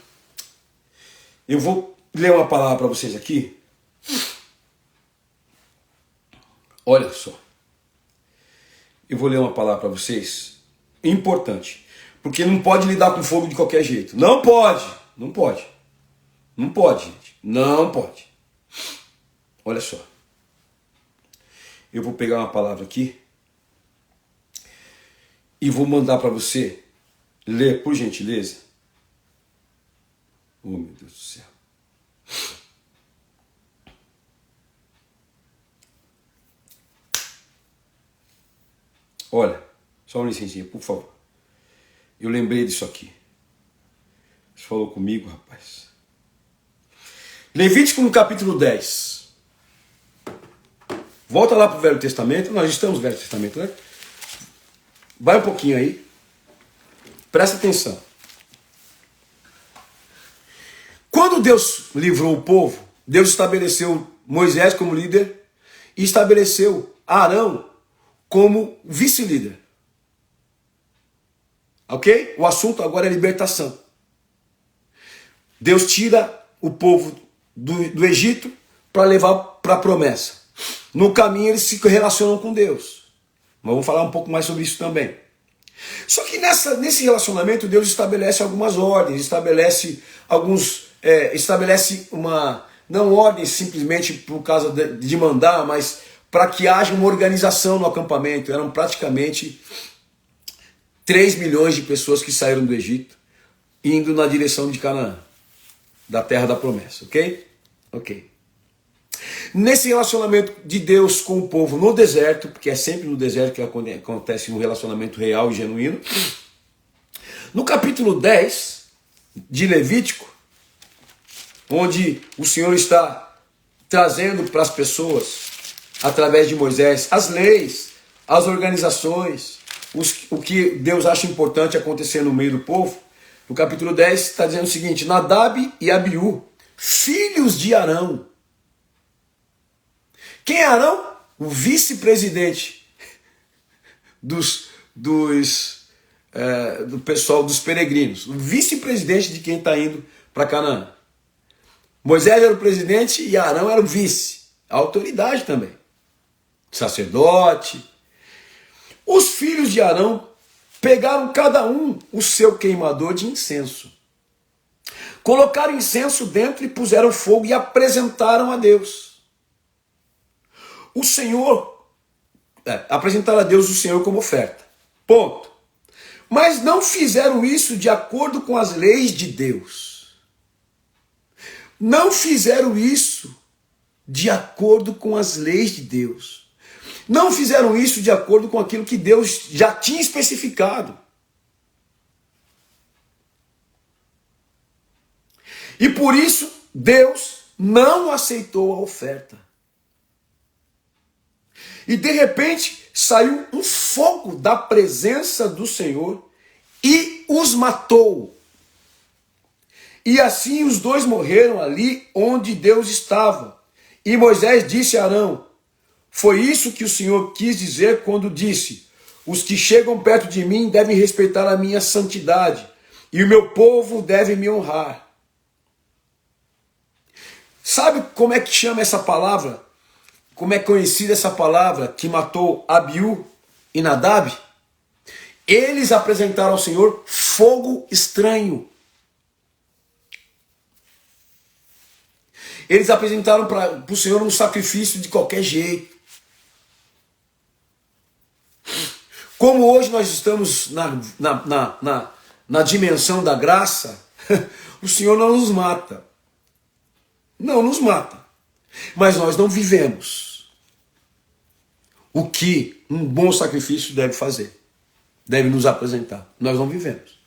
eu vou ler uma palavra para vocês aqui. Olha só. Eu vou ler uma palavra para vocês importante. Porque não pode lidar com fogo de qualquer jeito. Não pode. Não pode. Não pode, gente. Não pode. Olha só. Eu vou pegar uma palavra aqui e vou mandar para você ler, por gentileza. Oh, meu Deus do céu. Olha, só uma licencinha, por favor. Eu lembrei disso aqui. Você falou comigo, rapaz. Levítico no capítulo 10. Volta lá para o Velho Testamento. Nós estamos no Velho Testamento, né? Vai um pouquinho aí. Presta atenção. Quando Deus livrou o povo, Deus estabeleceu Moisés como líder e estabeleceu Arão como vice-líder. Ok? O assunto agora é libertação. Deus tira o povo do Egito para levar para a promessa. No caminho eles se relacionam com Deus. Mas vamos falar um pouco mais sobre isso também. Só que nesse relacionamento Deus estabelece algumas ordens, estabelece uma, não ordem simplesmente por causa de mandar, mas para que haja uma organização no acampamento. Eram praticamente 3 milhões de pessoas que saíram do Egito, indo na direção de Canaã, da terra da promessa, ok? Ok. Nesse relacionamento de Deus com o povo no deserto, porque é sempre no deserto que acontece um relacionamento real e genuíno, no capítulo 10 de Levítico, onde o Senhor está trazendo para as pessoas, através de Moisés, as leis, as organizações, o que Deus acha importante acontecer no meio do povo. No capítulo 10 está dizendo o seguinte: Nadab e Abiú, filhos de Arão. Quem é Arão? O vice-presidente dos do pessoal dos peregrinos, o vice-presidente de quem está indo para Canaã. Moisés era o presidente e Arão era o vice, a autoridade também, sacerdote. Os filhos de Arão pegaram cada um o seu queimador de incenso, colocaram incenso dentro e puseram fogo e apresentaram a Deus. O Senhor, apresentaram a Deus o Senhor como oferta. Ponto. Mas não fizeram isso de acordo com as leis de Deus. Não fizeram isso de acordo com as leis de Deus. Não fizeram isso de acordo com aquilo que Deus já tinha especificado. E por isso, Deus não aceitou a oferta. E de repente, saiu um fogo da presença do Senhor e os matou. E assim os dois morreram ali onde Deus estava. E Moisés disse a Arão: foi isso que o Senhor quis dizer quando disse: os que chegam perto de mim devem respeitar a minha santidade, e o meu povo deve me honrar. Sabe como é que chama essa palavra? Como é conhecida essa palavra que matou Abiú e Nadab? Eles apresentaram ao Senhor fogo estranho. Eles apresentaram para o Senhor um sacrifício de qualquer jeito. Como hoje nós estamos na dimensão da graça, o Senhor não nos mata. Não nos mata. Mas nós não vivemos o que um bom sacrifício deve fazer. Deve nos apresentar. Nós não vivemos.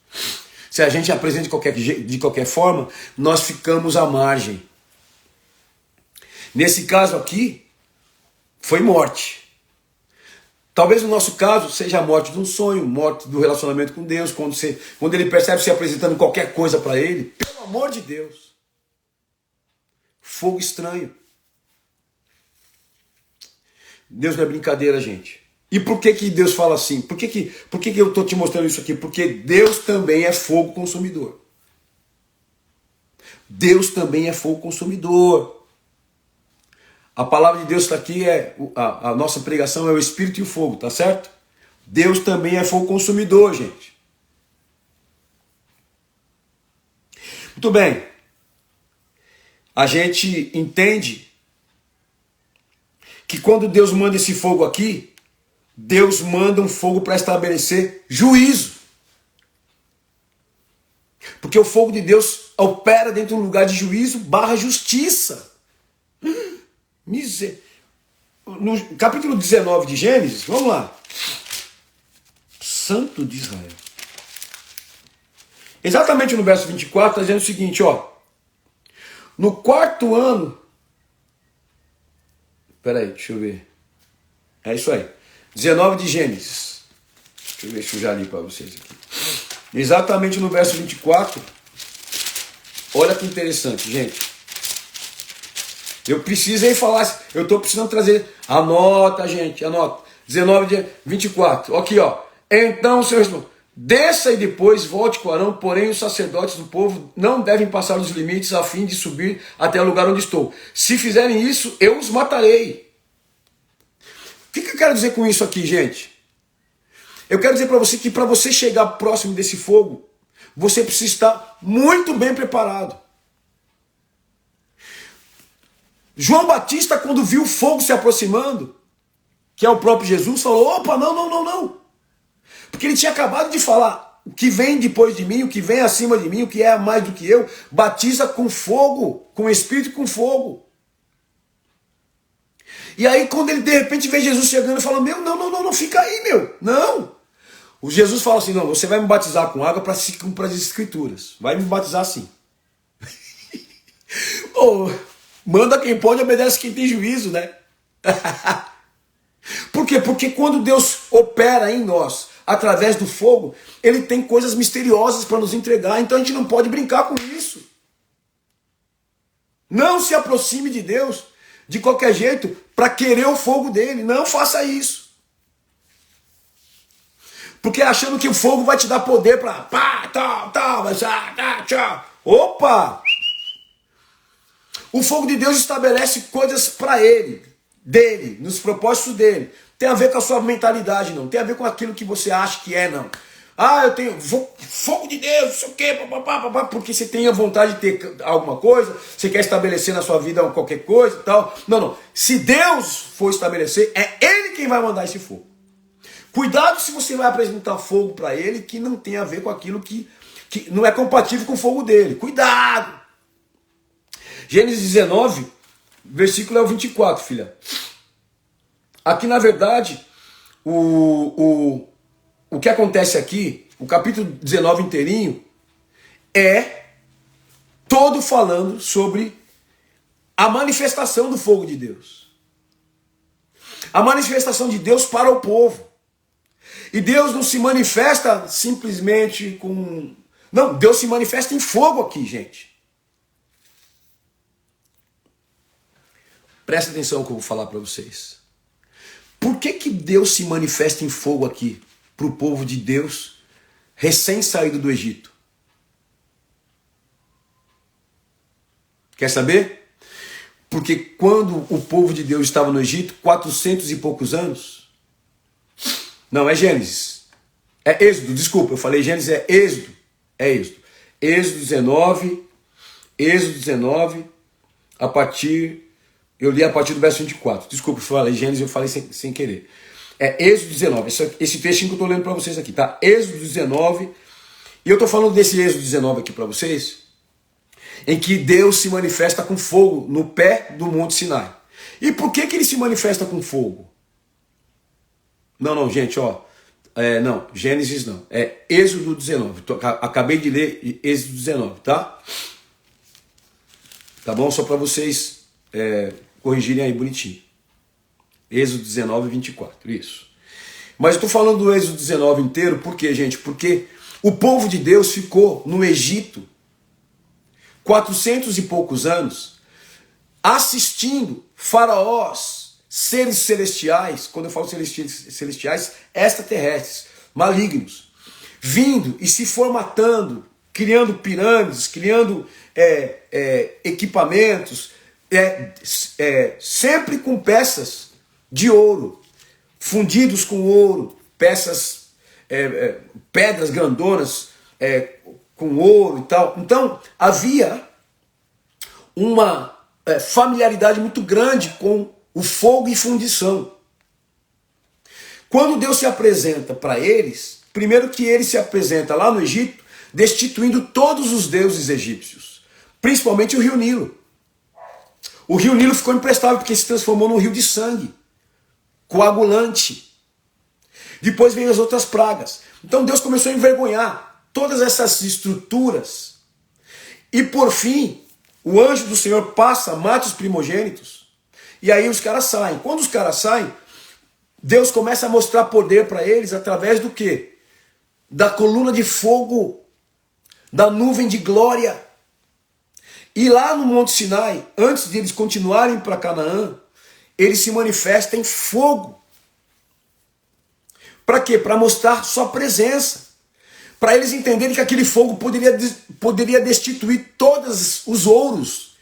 Se a gente apresenta de qualquer forma, nós ficamos à margem. Nesse caso aqui, foi morte. Talvez no nosso caso seja a morte de um sonho, morte do relacionamento com Deus, quando ele percebe se apresentando qualquer coisa para ele. Pelo amor de Deus. Fogo estranho. Deus não é brincadeira, gente. E por que Deus fala assim? Por que eu estou te mostrando isso aqui? Porque Deus também é fogo consumidor. Deus também é fogo consumidor. A palavra de Deus está aqui, a nossa pregação é o Espírito e o fogo, tá certo? Deus também é fogo consumidor, gente. Muito bem. A gente entende que quando Deus manda esse fogo aqui, Deus manda um fogo para estabelecer juízo. Porque o fogo de Deus opera dentro de um lugar de juízo / justiça. No capítulo 19 de Gênesis, vamos lá. Santo de Israel. Exatamente no verso 24, está dizendo o seguinte, ó. No 4º ano... Peraí, deixa eu ver. É isso aí. 19 de Gênesis. Deixa eu ver se eu já li para vocês aqui. Exatamente no verso 24. Olha que interessante, gente. Eu precisei falar, eu estou precisando trazer. Anota, gente, anota. 19 de 24. Aqui, ó. Então o Senhor respondeu: desça e depois volte com Arão, porém os sacerdotes do povo não devem passar os limites a fim de subir até o lugar onde estou. Se fizerem isso, eu os matarei. O que eu quero dizer com isso aqui, gente? Eu quero dizer para você que para você chegar próximo desse fogo, você precisa estar muito bem preparado. João Batista, quando viu o fogo se aproximando, que é o próprio Jesus, falou: opa, não. Porque ele tinha acabado de falar: o que vem depois de mim, o que vem acima de mim, o que é mais do que eu, batiza com fogo, com espírito e com fogo. E aí quando ele de repente vê Jesus chegando, ele fala: não, fica aí, não. O Jesus fala assim: não, você vai me batizar com água para se cumprir as escrituras. Vai me batizar assim. Manda quem pode, obedece quem tem juízo, né? Por quê? Porque quando Deus opera em nós, através do fogo, ele tem coisas misteriosas para nos entregar, então a gente não pode brincar com isso. Não se aproxime de Deus de qualquer jeito para querer o fogo dele, não faça isso. Porque achando que o fogo vai te dar poder para pá, tal, vai tchau. Opa! O fogo de Deus estabelece coisas para ele, dele, nos propósitos dele. Tem a ver com a sua mentalidade, não. Tem a ver com aquilo que você acha que é, não. Ah, eu tenho fogo de Deus, não sei o quê, papapá, porque você tem a vontade de ter alguma coisa, você quer estabelecer na sua vida qualquer coisa e tal. Não. Se Deus for estabelecer, é Ele quem vai mandar esse fogo. Cuidado se você vai apresentar fogo para Ele que não tem a ver com aquilo que não é compatível com o fogo dele. Cuidado! Gênesis 19, versículo é o 24, filha. Aqui, na verdade, o que acontece aqui, o capítulo 19 inteirinho, é todo falando sobre a manifestação do fogo de Deus. A manifestação de Deus para o povo. E Deus não se manifesta simplesmente com... Não, Deus se manifesta em fogo aqui, gente. Presta atenção no que eu vou falar para vocês. Por que Deus se manifesta em fogo aqui para o povo de Deus recém-saído do Egito? Quer saber? Porque quando o povo de Deus estava no Egito, 400 e poucos anos... Não, é Gênesis. É Êxodo, desculpa, eu falei Gênesis, é Êxodo. É Êxodo. Êxodo 19, a partir... Eu li a partir do verso 24. Desculpa, eu falei Gênesis, eu falei sem querer. É Êxodo 19. Esse textinho que eu estou lendo para vocês aqui, tá? Êxodo 19. E eu estou falando desse Êxodo 19 aqui para vocês, em que Deus se manifesta com fogo no pé do Monte Sinai. E por que ele se manifesta com fogo? Não, gente, ó. Não, Gênesis não. É Êxodo 19. Acabei de ler Êxodo 19, tá? Tá bom? Só para vocês corrigirem aí bonitinho. Êxodo 19, 24. Isso. Mas eu estou falando do Êxodo 19 inteiro, por quê, gente? Porque o povo de Deus ficou no Egito 400 e poucos anos assistindo faraós, seres celestiais, quando eu falo celestiais, extraterrestres, malignos, vindo e se formatando, criando pirâmides, criando equipamentos, sempre com peças de ouro, fundidos com ouro, peças, pedras grandonas com ouro e tal. Então havia uma familiaridade muito grande com o fogo e fundição. Quando Deus se apresenta para eles, primeiro que ele se apresenta lá no Egito, destituindo todos os deuses egípcios, principalmente o rio Nilo. O rio Nilo ficou imprestável porque se transformou num rio de sangue, coagulante. Depois veio as outras pragas. Então Deus começou a envergonhar todas essas estruturas. E por fim, o anjo do Senhor passa, mata os primogênitos. E aí os caras saem. Quando os caras saem, Deus começa a mostrar poder para eles através do quê? Da coluna de fogo, da nuvem de glória. E lá no Monte Sinai, antes de eles continuarem para Canaã, ele se manifesta em fogo. Para quê? Para mostrar sua presença. Para eles entenderem que aquele fogo poderia destituir todos os ouros,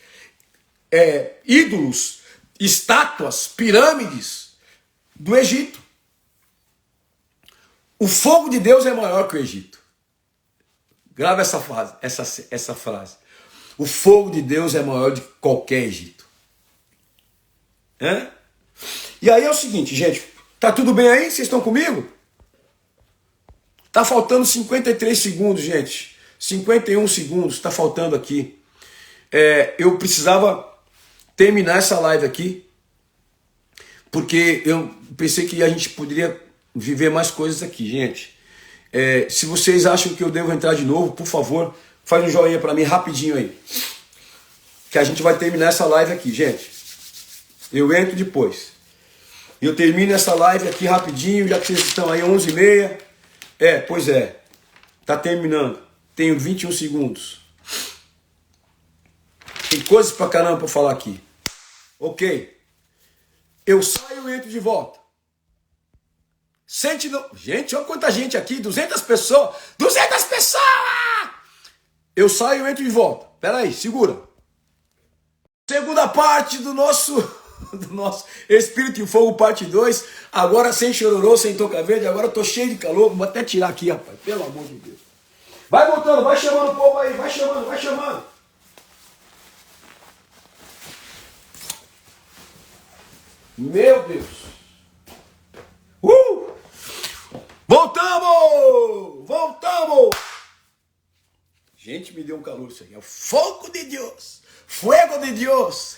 ídolos, estátuas, pirâmides do Egito. O fogo de Deus é maior que o Egito. Grava essa frase. O fogo de Deus é maior de qualquer Egito. E aí é o seguinte, gente. Tá tudo bem aí? Vocês estão comigo? Tá faltando 53 segundos, gente. 51 segundos. Tá faltando aqui. Eu precisava terminar essa live aqui. Porque eu pensei que a gente poderia viver mais coisas aqui, gente. Se vocês acham que eu devo entrar de novo, por favor, faz um joinha para mim rapidinho aí. Que a gente vai terminar essa live aqui, gente. Eu entro depois. Eu termino essa live aqui rapidinho, já que vocês estão aí 11h30. Pois é. Tá terminando. Tenho 21 segundos. Tem coisas pra caramba pra falar aqui. Ok. Eu saio e entro de volta. Gente, olha quanta gente aqui, 200 pessoas. 200 pessoas! Eu saio e entro de volta. Pera aí, segura. Segunda parte do nosso Espírito em Fogo, parte 2. Agora sem chororô, sem toca verde. Agora eu tô cheio de calor. Vou até tirar aqui, rapaz. Pelo amor de Deus. Vai voltando, vai chamando o povo aí. Vai chamando, vai chamando. Meu Deus. Voltamos! Voltamos! Gente, me deu um calor isso aqui. É o fogo de Deus. Fuego de Deus.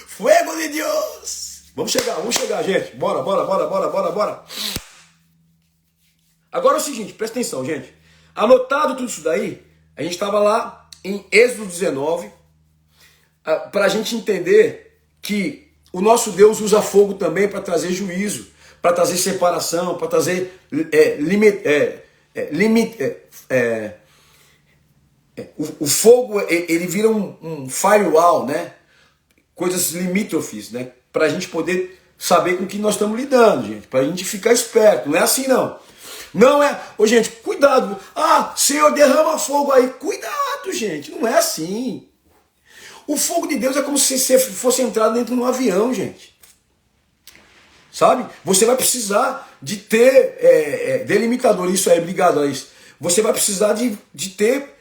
Fuego de Deus. Vamos chegar, gente. Bora. Agora é o seguinte, presta atenção, gente. Anotado tudo isso daí, a gente estava lá em Êxodo 19, para a gente entender que o nosso Deus usa fogo também para trazer juízo, para trazer separação, para trazer o fogo, ele vira um firewall, né? Coisas limítrofes, né? Para a gente poder saber com que nós estamos lidando, gente. Para a gente ficar esperto. Não é assim, não. Não é... Ô, gente, cuidado. Ah, Senhor, derrama fogo aí. Cuidado, gente. Não é assim. O fogo de Deus é como se você fosse entrar dentro de um avião, gente. Sabe? Você vai precisar de ter delimitador. Isso aí, obrigado, Alice. Você vai precisar de ter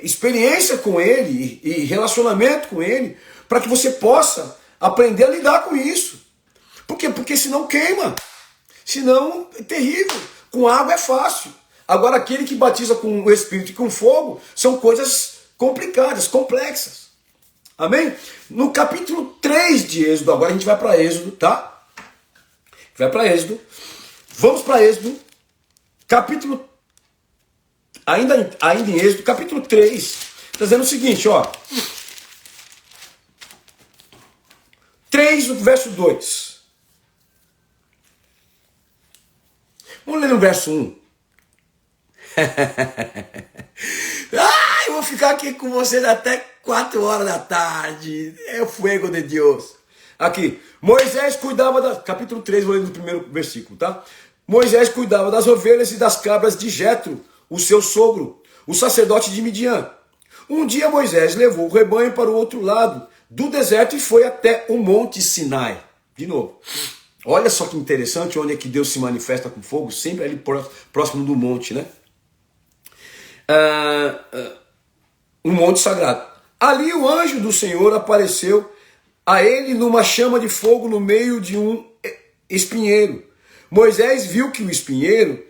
experiência com ele e relacionamento com ele para que você possa aprender a lidar com isso. Por quê? Porque senão queima. Senão é terrível. Com água é fácil. Agora aquele que batiza com o Espírito e com fogo são coisas complicadas, complexas. Amém? No capítulo 3 de Êxodo, agora a gente vai para Êxodo, tá? Vai para Êxodo. Vamos para Êxodo. Capítulo... Ainda em Êxodo, capítulo 3. Está dizendo o seguinte, ó. 3, verso 2. Vamos ler no verso 1. Eu vou ficar aqui com vocês até 4 horas da tarde. É o fuego de Deus. Aqui. Moisés cuidava da... Capítulo 3, vou ler no primeiro versículo, tá? Moisés cuidava das ovelhas e das cabras de Jetro, o seu sogro, o sacerdote de Midian. Um dia Moisés levou o rebanho para o outro lado do deserto e foi até o monte Sinai. De novo. Olha só que interessante onde é que Deus se manifesta com fogo, sempre ali próximo do monte, né? Um monte sagrado. Ali o anjo do Senhor apareceu a ele numa chama de fogo no meio de um espinheiro. Moisés viu que o espinheiro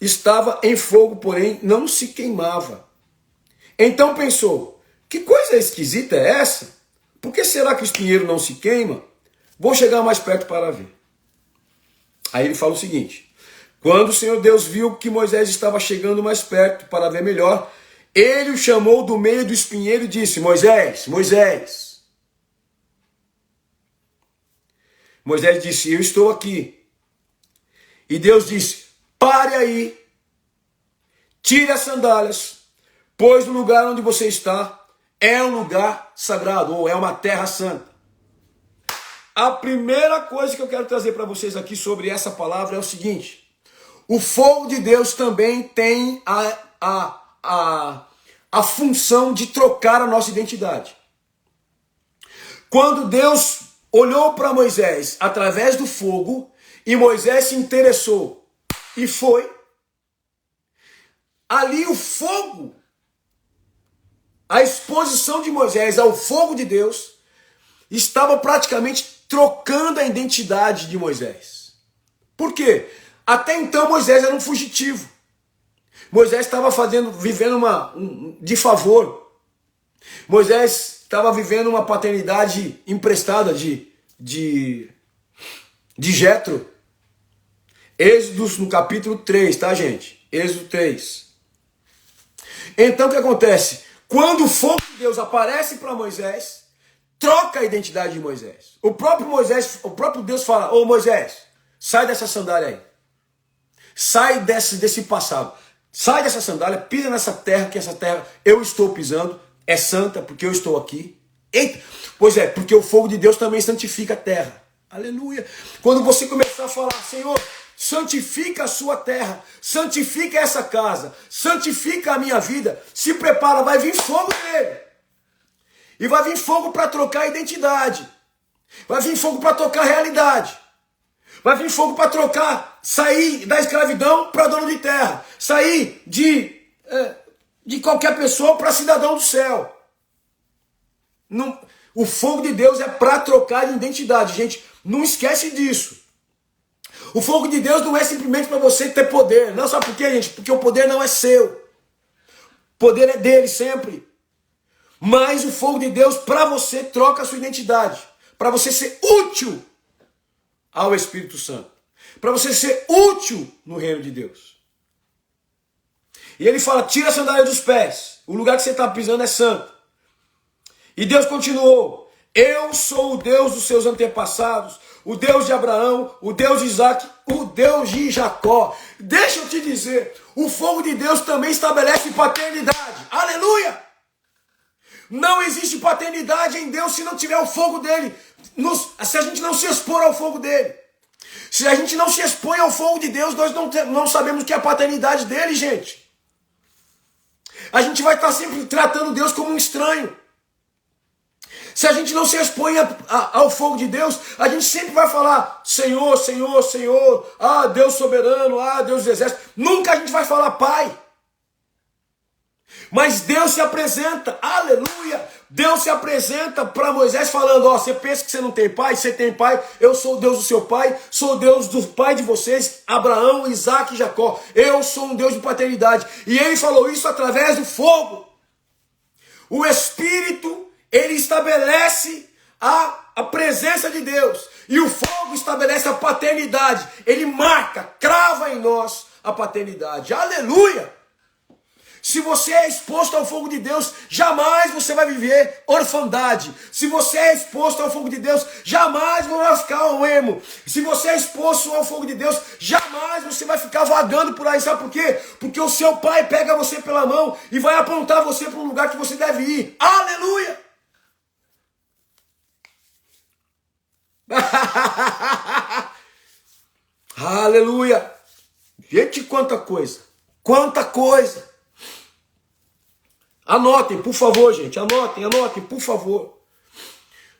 estava em fogo, porém não se queimava. Então pensou, que coisa esquisita é essa? Por que será que o espinheiro não se queima? Vou chegar mais perto para ver. Aí ele fala o seguinte, quando o Senhor Deus viu que Moisés estava chegando mais perto para ver melhor, ele o chamou do meio do espinheiro e disse, Moisés, Moisés. Moisés disse, eu estou aqui. E Deus disse, pare aí, tire as sandálias, pois o lugar onde você está é um lugar sagrado, ou é uma terra santa. A primeira coisa que eu quero trazer para vocês aqui sobre essa palavra é o seguinte, o fogo de Deus também tem a função de trocar a nossa identidade. Quando Deus olhou para Moisés através do fogo, e Moisés se interessou e foi, ali o fogo, a exposição de Moisés ao fogo de Deus, estava praticamente trocando a identidade de Moisés. Por quê? Até então Moisés era um fugitivo. Moisés estava vivendo de favor. Moisés estava vivendo uma paternidade emprestada de Jetro. Êxodo no capítulo 3, tá, gente? Êxodo 3. Então o que acontece? Quando o fogo de Deus aparece para Moisés, troca a identidade de Moisés. O próprio Deus fala, ô Moisés, sai dessa sandália aí. Sai desse passado. Sai dessa sandália, pisa nessa terra, que essa terra eu estou pisando, é santa porque eu estou aqui. Eita. Pois é, porque o fogo de Deus também santifica a terra. Aleluia. Quando você começar a falar, Senhor, santifica a sua terra, santifica essa casa, santifica a minha vida, se prepara, vai vir fogo dele. E vai vir fogo para trocar a identidade. Vai vir fogo para trocar a realidade. Vai vir fogo para trocar, sair da escravidão para dono de terra. Sair de qualquer pessoa para cidadão do céu. Não, o fogo de Deus é para trocar de identidade. Gente, não esquece disso. O fogo de Deus não é simplesmente para você ter poder. Não, sabe por quê, gente? Porque o poder não é seu. O poder é dele sempre. Mas o fogo de Deus, para você, troca a sua identidade. Para você ser útil ao Espírito Santo. Para você ser útil no reino de Deus. E ele fala, tira a sandália dos pés. O lugar que você está pisando é santo. E Deus continuou, eu sou o Deus dos seus antepassados, o Deus de Abraão, o Deus de Isaac, o Deus de Jacó. Deixa eu te dizer, o fogo de Deus também estabelece paternidade. Aleluia! Não existe paternidade em Deus se não tiver o fogo dele. Se a gente não se expor ao fogo dele. Se a gente não se expõe ao fogo de Deus, nós não sabemos o que é a paternidade dele, gente. A gente vai estar sempre tratando Deus como um estranho. Se a gente não se expõe ao fogo de Deus, a gente sempre vai falar Senhor, Senhor, Senhor, ah, Deus soberano, ah, Deus dos exércitos. Nunca a gente vai falar Pai. Mas Deus se apresenta, aleluia, Deus se apresenta para Moisés falando, ó, você pensa que você não tem pai? Você tem pai, eu sou o Deus do seu pai, sou o Deus do pai de vocês, Abraão, Isaac e Jacó. Eu sou um Deus de paternidade. E ele falou isso através do fogo. O Espírito, ele estabelece a presença de Deus. E o fogo estabelece a paternidade. Ele marca, crava em nós a paternidade. Aleluia! Se você é exposto ao fogo de Deus, jamais você vai viver orfandade. Se você é exposto ao fogo de Deus, jamais você vai ficar um emo. Se você é exposto ao fogo de Deus, jamais você vai ficar vagando por aí. Sabe por quê? Porque o seu pai pega você pela mão e vai apontar você para um lugar que você deve ir. Aleluia! Aleluia! Gente, quanta coisa! Quanta coisa! Anotem, por favor, gente. Anotem, por favor.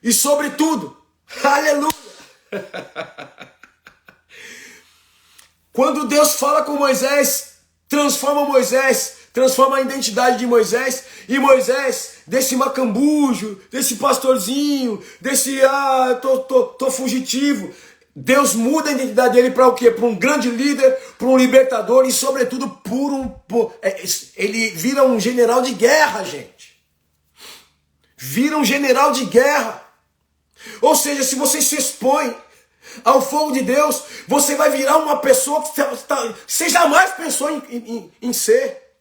E sobretudo, aleluia! Quando Deus fala com Moisés, transforma a identidade de Moisés, e Moisés, desse macambujo, desse pastorzinho, desse, tô fugitivo, Deus muda a identidade dele para o quê? Para um grande líder, para um libertador e sobretudo ele vira um general de guerra, gente. Vira um general de guerra. Ou seja, se você se expõe ao fogo de Deus, você vai virar uma pessoa que você jamais pensou em ser.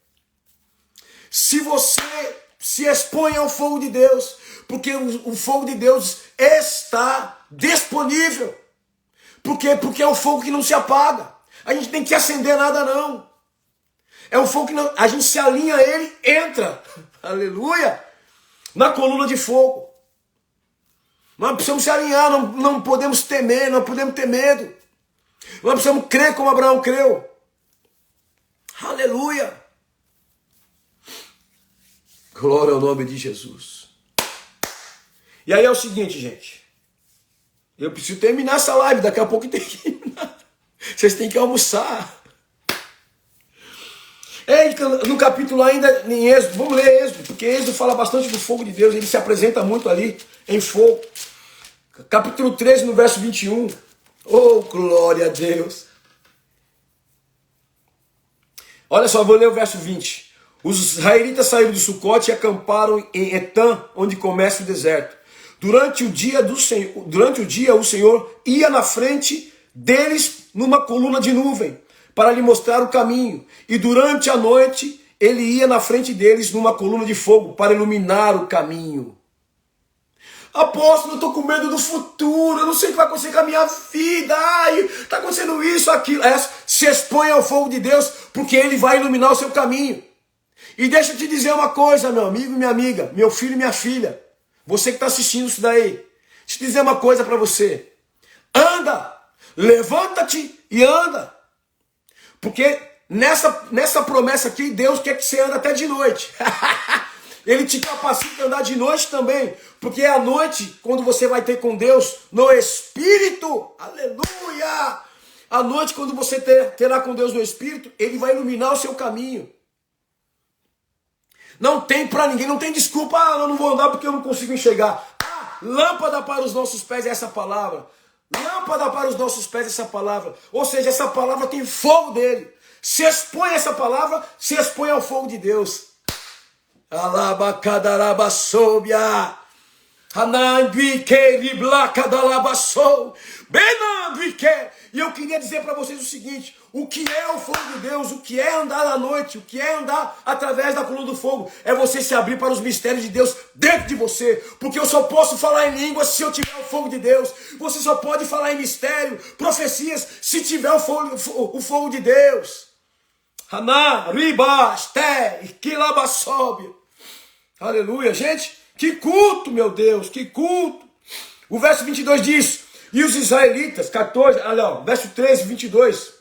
Se você se expõe ao fogo de Deus, porque o fogo de Deus está disponível. Por quê? Porque é um fogo que não se apaga. A gente tem que acender nada não. É um fogo que não, a gente se alinha a ele, entra, aleluia, na coluna de fogo. Nós precisamos se alinhar, não podemos temer, não podemos ter medo. Nós precisamos crer como Abraão creu. Aleluia. Glória ao nome de Jesus. E aí é o seguinte, gente. Eu preciso terminar essa live, daqui a pouco tem que terminar. Vocês têm que almoçar. No capítulo ainda, em Êxodo, vamos ler Êxodo, porque Êxodo fala bastante do fogo de Deus, ele se apresenta muito ali em fogo. Capítulo 13, no verso 21. Oh, glória a Deus. Olha só, vou ler o verso 20. Os israelitas saíram de Sucote e acamparam em Etã, onde começa o deserto. Durante o dia, o Senhor ia na frente deles numa coluna de nuvem, para lhe mostrar o caminho. E durante a noite, ele ia na frente deles numa coluna de fogo, para iluminar o caminho. Apóstolo, eu estou com medo do futuro, eu não sei o que vai acontecer com a minha vida, está acontecendo isso, aquilo. Se expõe ao fogo de Deus, porque ele vai iluminar o seu caminho. E deixa eu te dizer uma coisa, meu amigo e minha amiga, meu filho e minha filha. Você que está assistindo isso daí, deixa eu dizer uma coisa para você. Anda, levanta-te e anda. Porque nessa promessa aqui, Deus quer que você ande até de noite. Ele te capacita a andar de noite também. Porque é à noite, quando você vai ter com Deus no Espírito. Aleluia! À noite, quando você terá com Deus no Espírito, Ele vai iluminar o seu caminho. Não tem pra ninguém, não tem desculpa. Eu não vou andar porque eu não consigo enxergar. Lâmpada para os nossos pés é essa palavra. Lâmpada para os nossos pés é essa palavra. Ou seja, essa palavra tem fogo dele. Se expõe a essa palavra, se expõe ao fogo de Deus. Alabacadarabasobia. E eu queria dizer para vocês o seguinte: o que é o fogo de Deus, o que é andar na noite, o que é andar através da coluna do fogo, é você se abrir para os mistérios de Deus dentro de você. Porque eu só posso falar em línguas se eu tiver o fogo de Deus. Você só pode falar em mistério, profecias, se tiver o fogo de Deus. Aleluia, gente. Que culto, meu Deus, que culto. O verso 22 diz: e os israelitas, 14, verso 13, 22.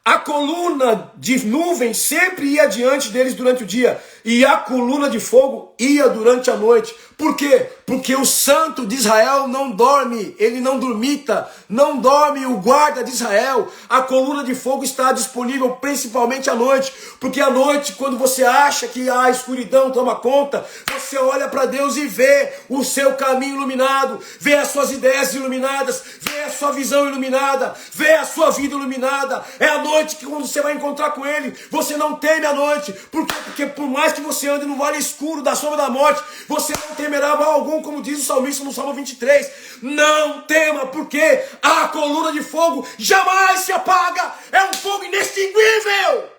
A coluna de nuvem sempre ia diante deles durante o dia, e a coluna de fogo ia durante a noite. Por quê? Porque o santo de Israel não dorme, ele não dormita, não dorme o guarda de Israel. A coluna de fogo está disponível principalmente à noite, porque à noite, quando você acha que a escuridão toma conta, você olha para Deus e vê o seu caminho iluminado, vê as suas ideias iluminadas, vê a sua visão iluminada, vê a sua vida iluminada. É a noite que quando você vai encontrar com Ele, você não teme a noite. Por quê? Porque por mais que você ande no vale escuro da sombra da morte, você não temerá mal algum, como diz o salmista no Salmo 23. Não tema, porque a coluna de fogo jamais se apaga. É um fogo inextinguível.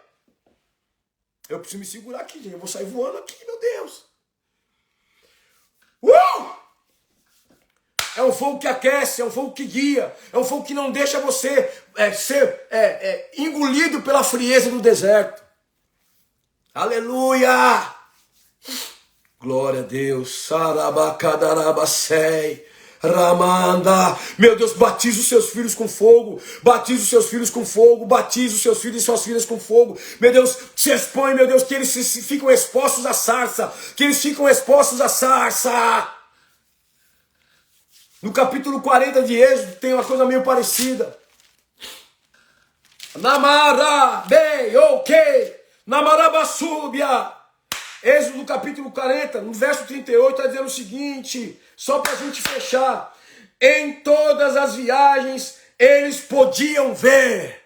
Eu preciso me segurar aqui, gente. Eu vou sair voando aqui, meu Deus. É um fogo que aquece, é um fogo que guia, é um fogo que não deixa você ser engolido pela frieza do deserto. Aleluia! Glória a Deus. Sarabacadarabacei. Ramanda. Meu Deus, batiza os seus filhos com fogo. Batiza os seus filhos com fogo. Batiza os seus filhos e suas filhas com fogo. Meu Deus, se expõe, meu Deus, que eles ficam expostos à sarça. Que eles ficam expostos à sarça. No capítulo 40 de Êxodo tem uma coisa meio parecida. Namara, bem, ok. Namarabasúbia. Êxodo capítulo 40, no verso 38, está dizendo o seguinte, só para a gente fechar. Em todas as viagens eles podiam ver.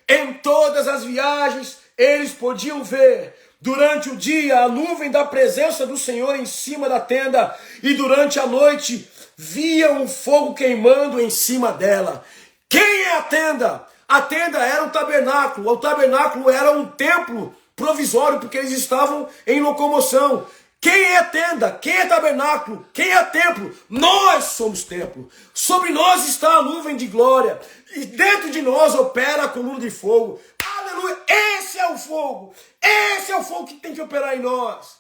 Em todas as viagens eles podiam ver. Durante o dia, a nuvem da presença do Senhor em cima da tenda, e durante a noite, viam o fogo queimando em cima dela. Quem é a tenda? A tenda era o tabernáculo. O tabernáculo era um templo provisório, porque eles estavam em locomoção. Quem é tenda? Quem é tabernáculo? Quem é templo? Nós somos templo. Sobre nós está a nuvem de glória. E dentro de nós opera a coluna de fogo. Aleluia! Esse é o fogo. Esse é o fogo que tem que operar em nós.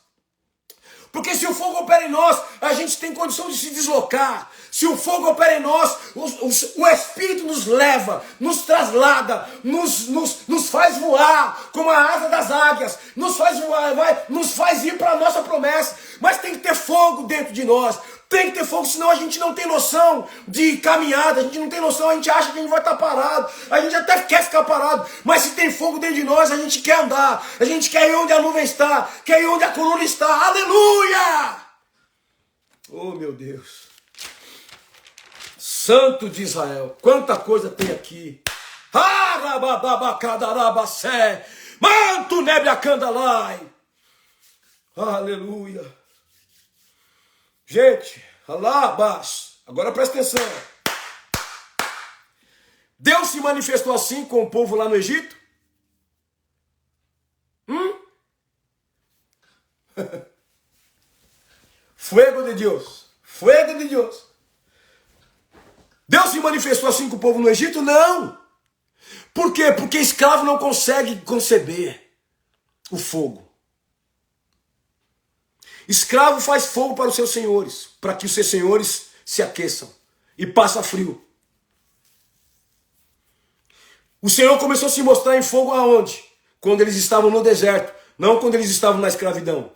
Porque se o fogo opera em nós, a gente tem condição de se deslocar. Se o fogo opera em nós, o Espírito nos leva, nos traslada, nos faz voar como a asa das águias, nos faz voar, nos faz ir para a nossa promessa. Mas tem que ter fogo dentro de nós. Tem que ter fogo, senão a gente não tem noção de caminhada, a gente não tem noção, a gente acha que a gente vai estar parado, a gente até quer ficar parado, mas se tem fogo dentro de nós, a gente quer andar, a gente quer ir onde a nuvem está, quer ir onde a coluna está, aleluia! Oh meu Deus, Santo de Israel, quanta coisa tem aqui, manto nebriacandalai, aleluia! Gente, alabas, agora presta atenção. Deus se manifestou assim com o povo lá no Egito? Fuego de Deus. Fuego de Deus. Deus se manifestou assim com o povo no Egito? Não. Por quê? Porque escravo não consegue conceber o fogo. Escravo faz fogo para os seus senhores, para que os seus senhores se aqueçam e passa frio. O Senhor começou a se mostrar em fogo aonde? Quando eles estavam no deserto, não quando eles estavam na escravidão.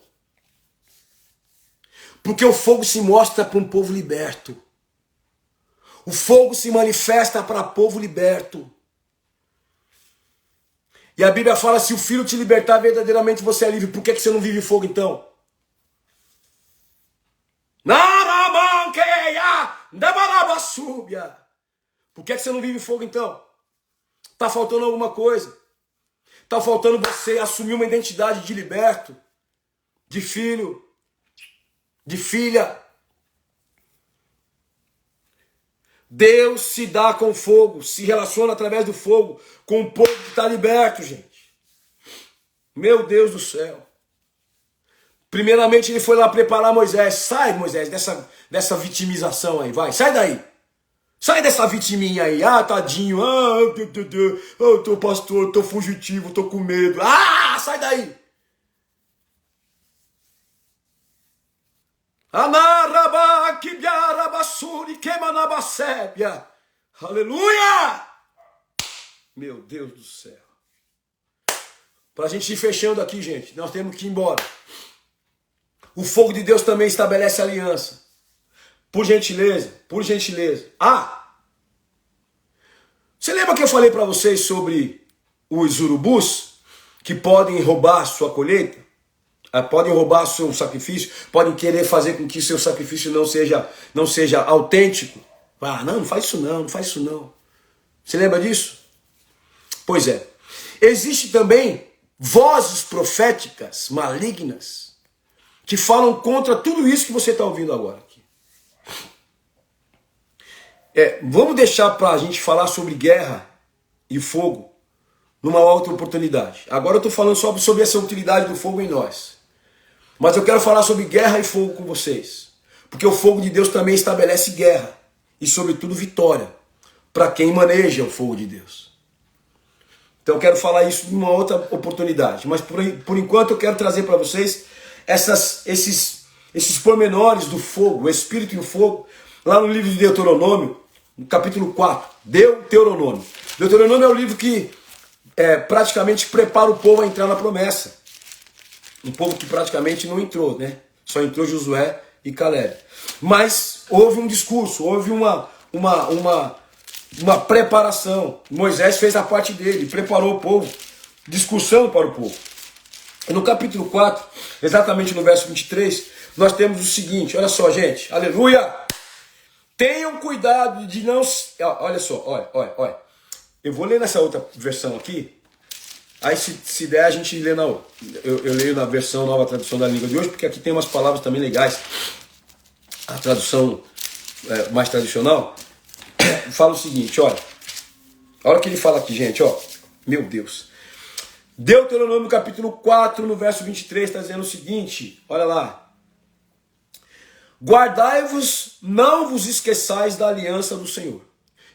Porque o fogo se mostra para um povo liberto. O fogo se manifesta para povo liberto. E a Bíblia fala, se o Filho te libertar verdadeiramente você é livre. Por que você não vive fogo então? Por que você não vive fogo então? Está faltando alguma coisa. Está faltando você assumir uma identidade de liberto, de filho, de filha. Deus se dá com fogo, se relaciona através do fogo com o povo que está liberto, gente. Meu Deus do céu. Primeiramente ele foi lá preparar Moisés. Sai, Moisés, dessa vitimização aí, vai, sai daí. Sai dessa vitiminha aí. Ah, tadinho, eu tô pastor, tô fugitivo, tô com medo. Ah, sai daí. Aleluia! Meu Deus do céu. Para a gente ir fechando aqui, gente, nós temos que ir embora. O fogo de Deus também estabelece aliança. Por gentileza, por gentileza. Ah! Você lembra que eu falei para vocês sobre os urubus que podem roubar sua colheita? Podem roubar seu sacrifício? Podem querer fazer com que seu sacrifício não seja autêntico? Ah, não faz isso não faz isso não. Você lembra disso? Pois é. Existe também vozes proféticas malignas que falam contra tudo isso que você está ouvindo agora aqui. Vamos deixar para a gente falar sobre guerra e fogo numa outra oportunidade. Agora eu estou falando sobre essa utilidade do fogo em nós. Mas eu quero falar sobre guerra e fogo com vocês. Porque o fogo de Deus também estabelece guerra e, sobretudo, vitória para quem maneja o fogo de Deus. Então eu quero falar isso numa outra oportunidade. Mas por enquanto eu quero trazer para vocês esses pormenores do fogo, o Espírito e o fogo, lá no livro de Deuteronômio, no capítulo 4. Deuteronômio. Deuteronômio é o livro que praticamente prepara o povo a entrar na promessa. Um povo que praticamente não entrou, né? Só entrou Josué e Caleb. Mas houve um discurso, houve uma preparação. Moisés fez a parte dele, preparou o povo, discussão para o povo. E no capítulo 4, exatamente no verso 23, nós temos o seguinte, olha só, gente, aleluia! Tenham cuidado de não... Olha só, olha. Eu vou ler nessa outra versão aqui, aí se der a gente lê na outra. Eu leio na versão Nova Tradução da Língua de hoje, porque aqui tem umas palavras também legais. A tradução mais tradicional fala o seguinte, olha. Olha o que ele fala aqui, gente, ó. Meu Deus. Deuteronômio capítulo 4, no verso 23, está dizendo o seguinte, olha lá. Guardai-vos, não vos esqueçais da aliança do Senhor.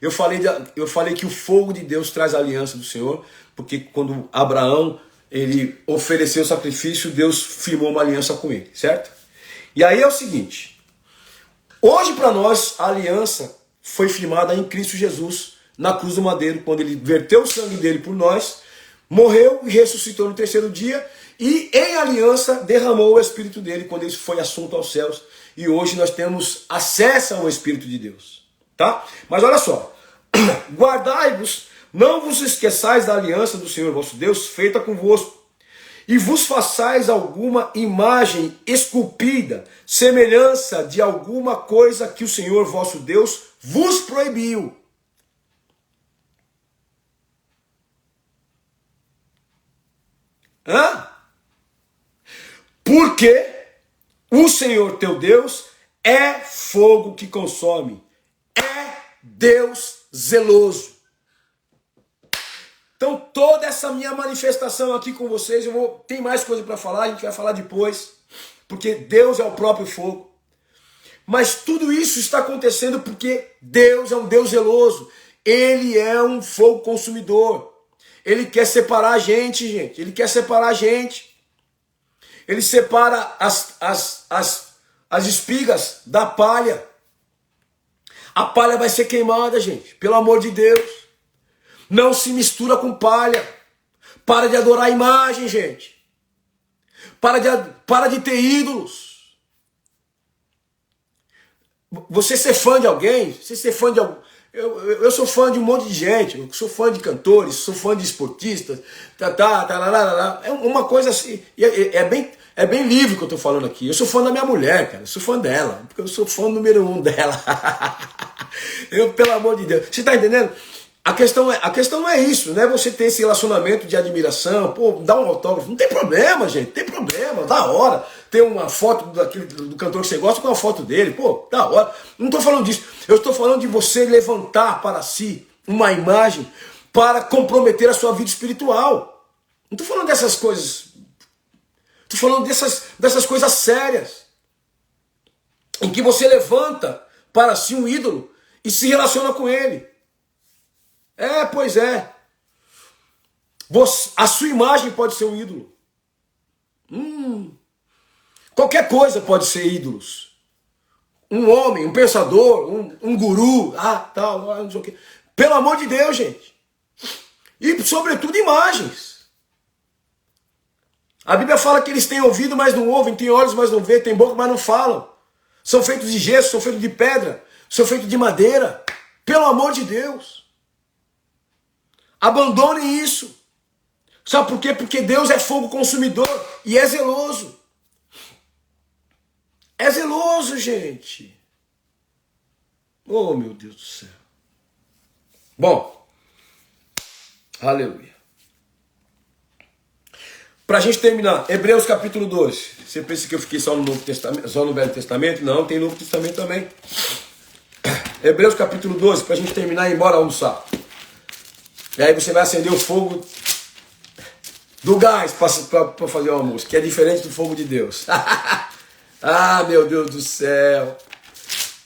Eu falei que o fogo de Deus traz a aliança do Senhor, porque quando Abraão ele ofereceu o sacrifício, Deus firmou uma aliança com ele, certo? E aí é o seguinte, hoje para nós a aliança foi firmada em Cristo Jesus, na cruz do madeiro, quando ele verteu o sangue dele por nós, morreu e ressuscitou no terceiro dia, e em aliança derramou o Espírito dele quando ele foi assunto aos céus. E hoje nós temos acesso ao Espírito de Deus. Tá? Mas olha só. Guardai-vos, não vos esqueçais da aliança do Senhor vosso Deus, feita convosco. E vos façais alguma imagem esculpida, semelhança de alguma coisa que o Senhor vosso Deus vos proibiu. Porque o Senhor teu Deus é fogo que consome, é Deus zeloso. Então toda essa minha manifestação aqui com vocês, tem mais coisa para falar, a gente vai falar depois, porque Deus é o próprio fogo. Mas tudo isso está acontecendo porque Deus é um Deus zeloso, Ele é um fogo consumidor, Ele quer separar a gente, Ele quer separar a gente. Ele separa as espigas da palha. A palha vai ser queimada, gente. Pelo amor de Deus. Não se mistura com palha. Para de adorar a imagem, gente. Para de ter ídolos. Você ser fã de alguém, você ser fã de algum... Eu sou fã de um monte de gente, eu sou fã de cantores, sou fã de esportistas, é uma coisa assim, é bem livre o que eu tô falando aqui. Eu sou fã da minha mulher, cara, eu sou fã dela, porque eu sou fã número 1 dela. Pelo amor de Deus, você tá entendendo? A questão não é isso, não é você ter esse relacionamento de admiração, pô, dá um autógrafo, não tem problema, gente, tem problema, da hora. Ter uma foto do cantor que você gosta com uma foto dele, pô, da hora. Não estou falando disso, eu estou falando de você levantar para si uma imagem para comprometer a sua vida espiritual. Não estou falando dessas coisas, estou falando dessas coisas sérias, em que você levanta para si um ídolo e se relaciona com ele. Pois é. A sua imagem pode ser um ídolo. Qualquer coisa pode ser ídolos. Um homem, um pensador, um guru, tal, não sei o quê. Pelo amor de Deus, gente. E, sobretudo, imagens. A Bíblia fala que eles têm ouvido, mas não ouvem, têm olhos, mas não veem, têm boca, mas não falam. São feitos de gesso, são feitos de pedra, são feitos de madeira. Pelo amor de Deus. Abandonem isso. Sabe por quê? Porque Deus é fogo consumidor e é zeloso. É zeloso, gente. Oh, meu Deus do céu. Bom, aleluia. Pra gente terminar, Hebreus capítulo 12. Você pensa que eu fiquei só no Novo Testamento, só no Velho Testamento? Não, tem Novo Testamento também. Hebreus capítulo 12, pra gente terminar e ir embora almoçar. E aí você vai acender o fogo do gás para fazer o almoço, que é diferente do fogo de Deus. Ah, meu Deus do céu.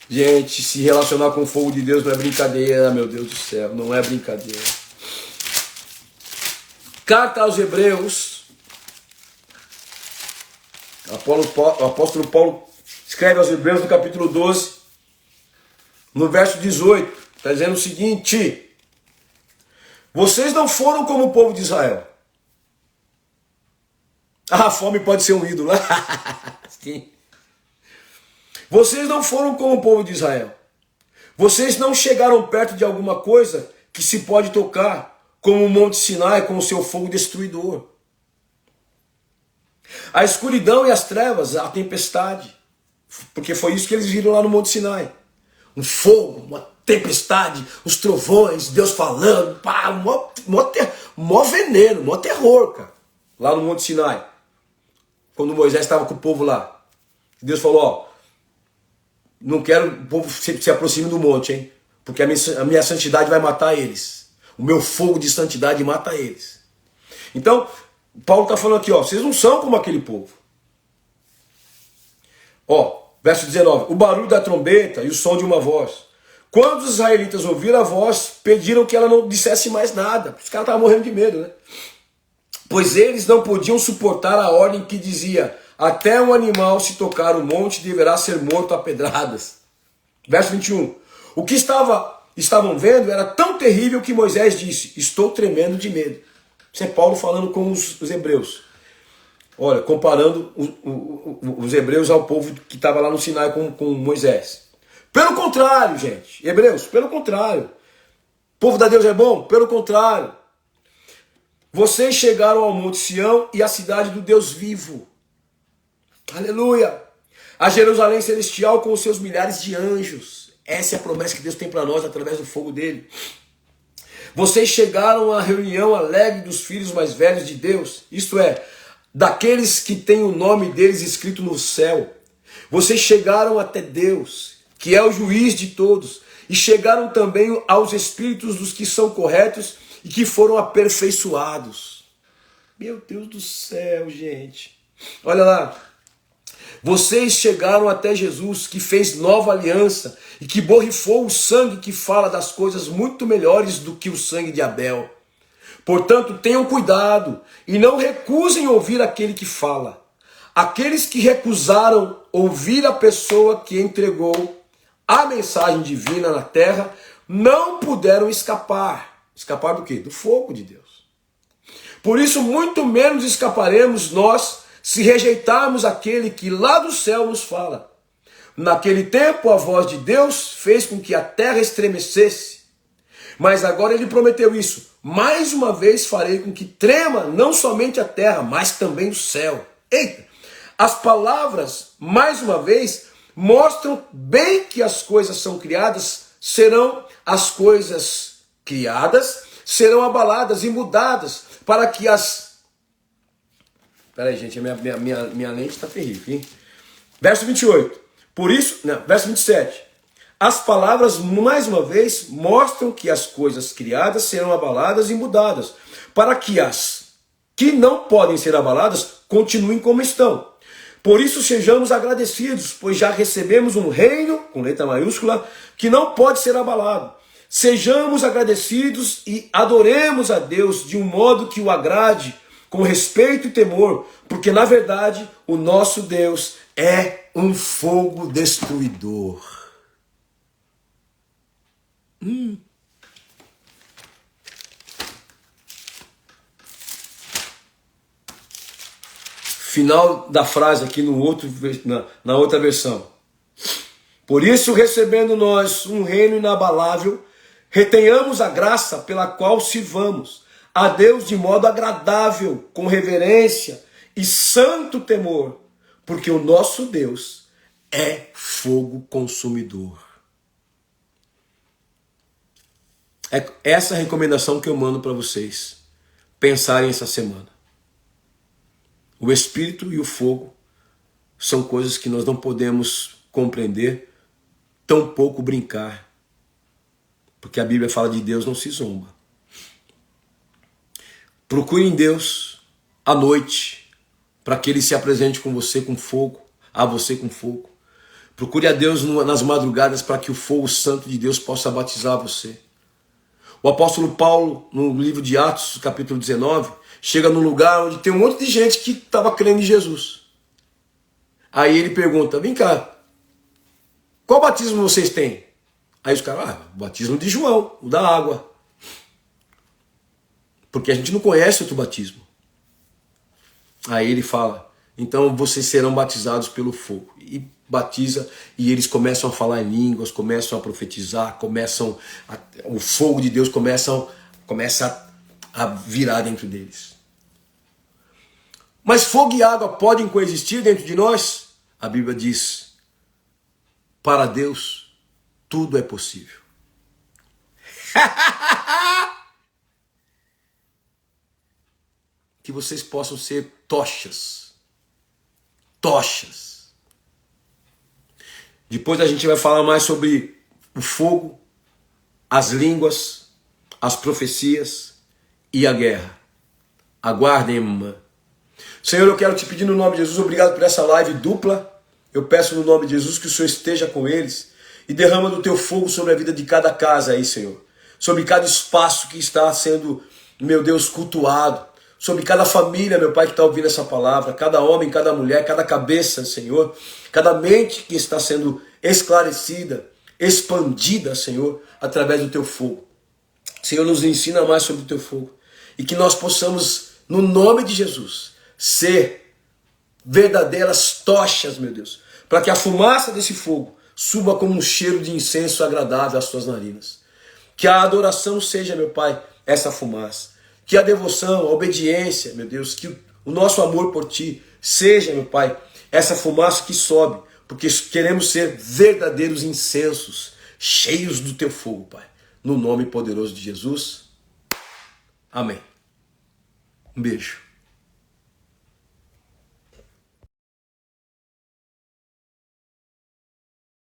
Gente, se relacionar com o fogo de Deus não é brincadeira, meu Deus do céu, não é brincadeira. Carta aos Hebreus. O apóstolo Paulo escreve aos Hebreus no capítulo 12, no verso 18, está dizendo o seguinte: vocês não foram como o povo de Israel. A fome pode ser um ídolo. Sim. Vocês não foram como o povo de Israel. Vocês não chegaram perto de alguma coisa que se pode tocar, como o Monte Sinai com o seu fogo destruidor. A escuridão e as trevas, a tempestade. Porque foi isso que eles viram lá no Monte Sinai. Um fogo, uma tempestade, os trovões, Deus falando, pá, mó veneno, mó terror, cara. Lá no Monte Sinai. Quando Moisés estava com o povo lá. Deus falou, ó, não quero que o povo se aproxime do monte, hein? Porque a minha santidade vai matar eles. O meu fogo de santidade mata eles. Então, Paulo está falando aqui, ó, vocês não são como aquele povo. Ó, verso 19, o barulho da trombeta e o som de uma voz. Quando os israelitas ouviram a voz, pediram que ela não dissesse mais nada. Os caras estavam morrendo de medo, né? Pois eles não podiam suportar a ordem que dizia: até um animal se tocar o monte deverá ser morto a pedradas. Verso 21. O que estavam vendo era tão terrível que Moisés disse: estou tremendo de medo. Isso é Paulo falando com os hebreus. Olha, comparando os hebreus ao povo que estava lá no Sinai com Moisés. Pelo contrário, gente. Hebreus, pelo contrário. O povo da Deus é bom? Pelo contrário. Vocês chegaram ao Monte Sião e à cidade do Deus vivo. Aleluia! A Jerusalém celestial com os seus milhares de anjos. Essa é a promessa que Deus tem para nós através do fogo dele. Vocês chegaram à reunião alegre dos filhos mais velhos de Deus, isto é, daqueles que têm o nome deles escrito no céu. Vocês chegaram até Deus, que é o juiz de todos, e chegaram também aos espíritos dos que são corretos e que foram aperfeiçoados. Meu Deus do céu, gente. Olha lá. Vocês chegaram até Jesus, que fez nova aliança e que borrifou o sangue que fala das coisas muito melhores do que o sangue de Abel. Portanto, tenham cuidado e não recusem ouvir aquele que fala. aqueles que recusaram ouvir a pessoa que entregou a mensagem divina na terra não puderam escapar. Escapar do quê? Do fogo de Deus. Por isso, muito menos escaparemos nós se rejeitarmos aquele que lá do céu nos fala. Naquele tempo, a voz de Deus fez com que a terra estremecesse. Mas agora ele prometeu isso. Mais uma vez farei com que trema não somente a terra, mas também o céu. Eita! As palavras, mais uma vez, mostram bem que as coisas são criadas, as coisas criadas serão abaladas e mudadas para que as... Peraí, gente, a minha lente está terrível, hein? Verso 28. Por isso, não, verso 27. As palavras, mais uma vez, mostram que as coisas criadas serão abaladas e mudadas, para que as que não podem ser abaladas continuem como estão. Por isso sejamos agradecidos, pois já recebemos um reino, com letra maiúscula, que não pode ser abalado. Sejamos agradecidos e adoremos a Deus de um modo que o agrade, com respeito e temor, porque na verdade o nosso Deus é um fogo destruidor. Final da frase aqui na outra versão. Por isso, recebendo nós um reino inabalável, retenhamos a graça pela qual sirvamos a Deus de modo agradável, com reverência e santo temor, porque o nosso Deus é fogo consumidor. É essa a recomendação que eu mando para vocês pensarem essa semana. O Espírito e o fogo são coisas que nós não podemos compreender, tampouco brincar. Porque a Bíblia fala de Deus não se zomba. Procure em Deus à noite, para que Ele se apresente com você com fogo, a você com fogo. Procure a Deus nas madrugadas para que o fogo santo de Deus possa batizar você. O apóstolo Paulo, no livro de Atos, capítulo 19, chega num lugar onde tem um monte de gente que estava crendo em Jesus. Aí ele pergunta, vem cá, qual batismo vocês têm? Aí os caras, o batismo de João, o da água. Porque a gente não conhece outro batismo. Aí ele fala, então vocês serão batizados pelo fogo. E batiza, e eles começam a falar em línguas, começam a profetizar, o fogo de Deus começa a virar dentro deles. Mas fogo e água podem coexistir dentro de nós? A Bíblia diz, para Deus tudo é possível. Que vocês possam ser tochas. Tochas. Depois a gente vai falar mais sobre o fogo, as línguas, as profecias e a guerra. Aguardem, irmã. Senhor, eu quero te pedir no nome de Jesus, obrigado por essa live dupla. Eu peço no nome de Jesus que o Senhor esteja com eles e derrama do teu fogo sobre a vida de cada casa aí, Senhor. Sobre cada espaço que está sendo, meu Deus, cultuado. Sobre cada família, meu Pai, que está ouvindo essa palavra. Cada homem, cada mulher, cada cabeça, Senhor. Cada mente que está sendo esclarecida, expandida, Senhor, através do teu fogo. Senhor, nos ensina mais sobre o teu fogo. E que nós possamos, no nome de Jesus, ser verdadeiras tochas, meu Deus. Para que a fumaça desse fogo suba como um cheiro de incenso agradável às tuas narinas. Que a adoração seja, meu Pai, essa fumaça. Que a devoção, a obediência, meu Deus, que o nosso amor por Ti seja, meu Pai, essa fumaça que sobe, porque queremos ser verdadeiros incensos, cheios do Teu fogo, Pai. No nome poderoso de Jesus. Amém. Um beijo.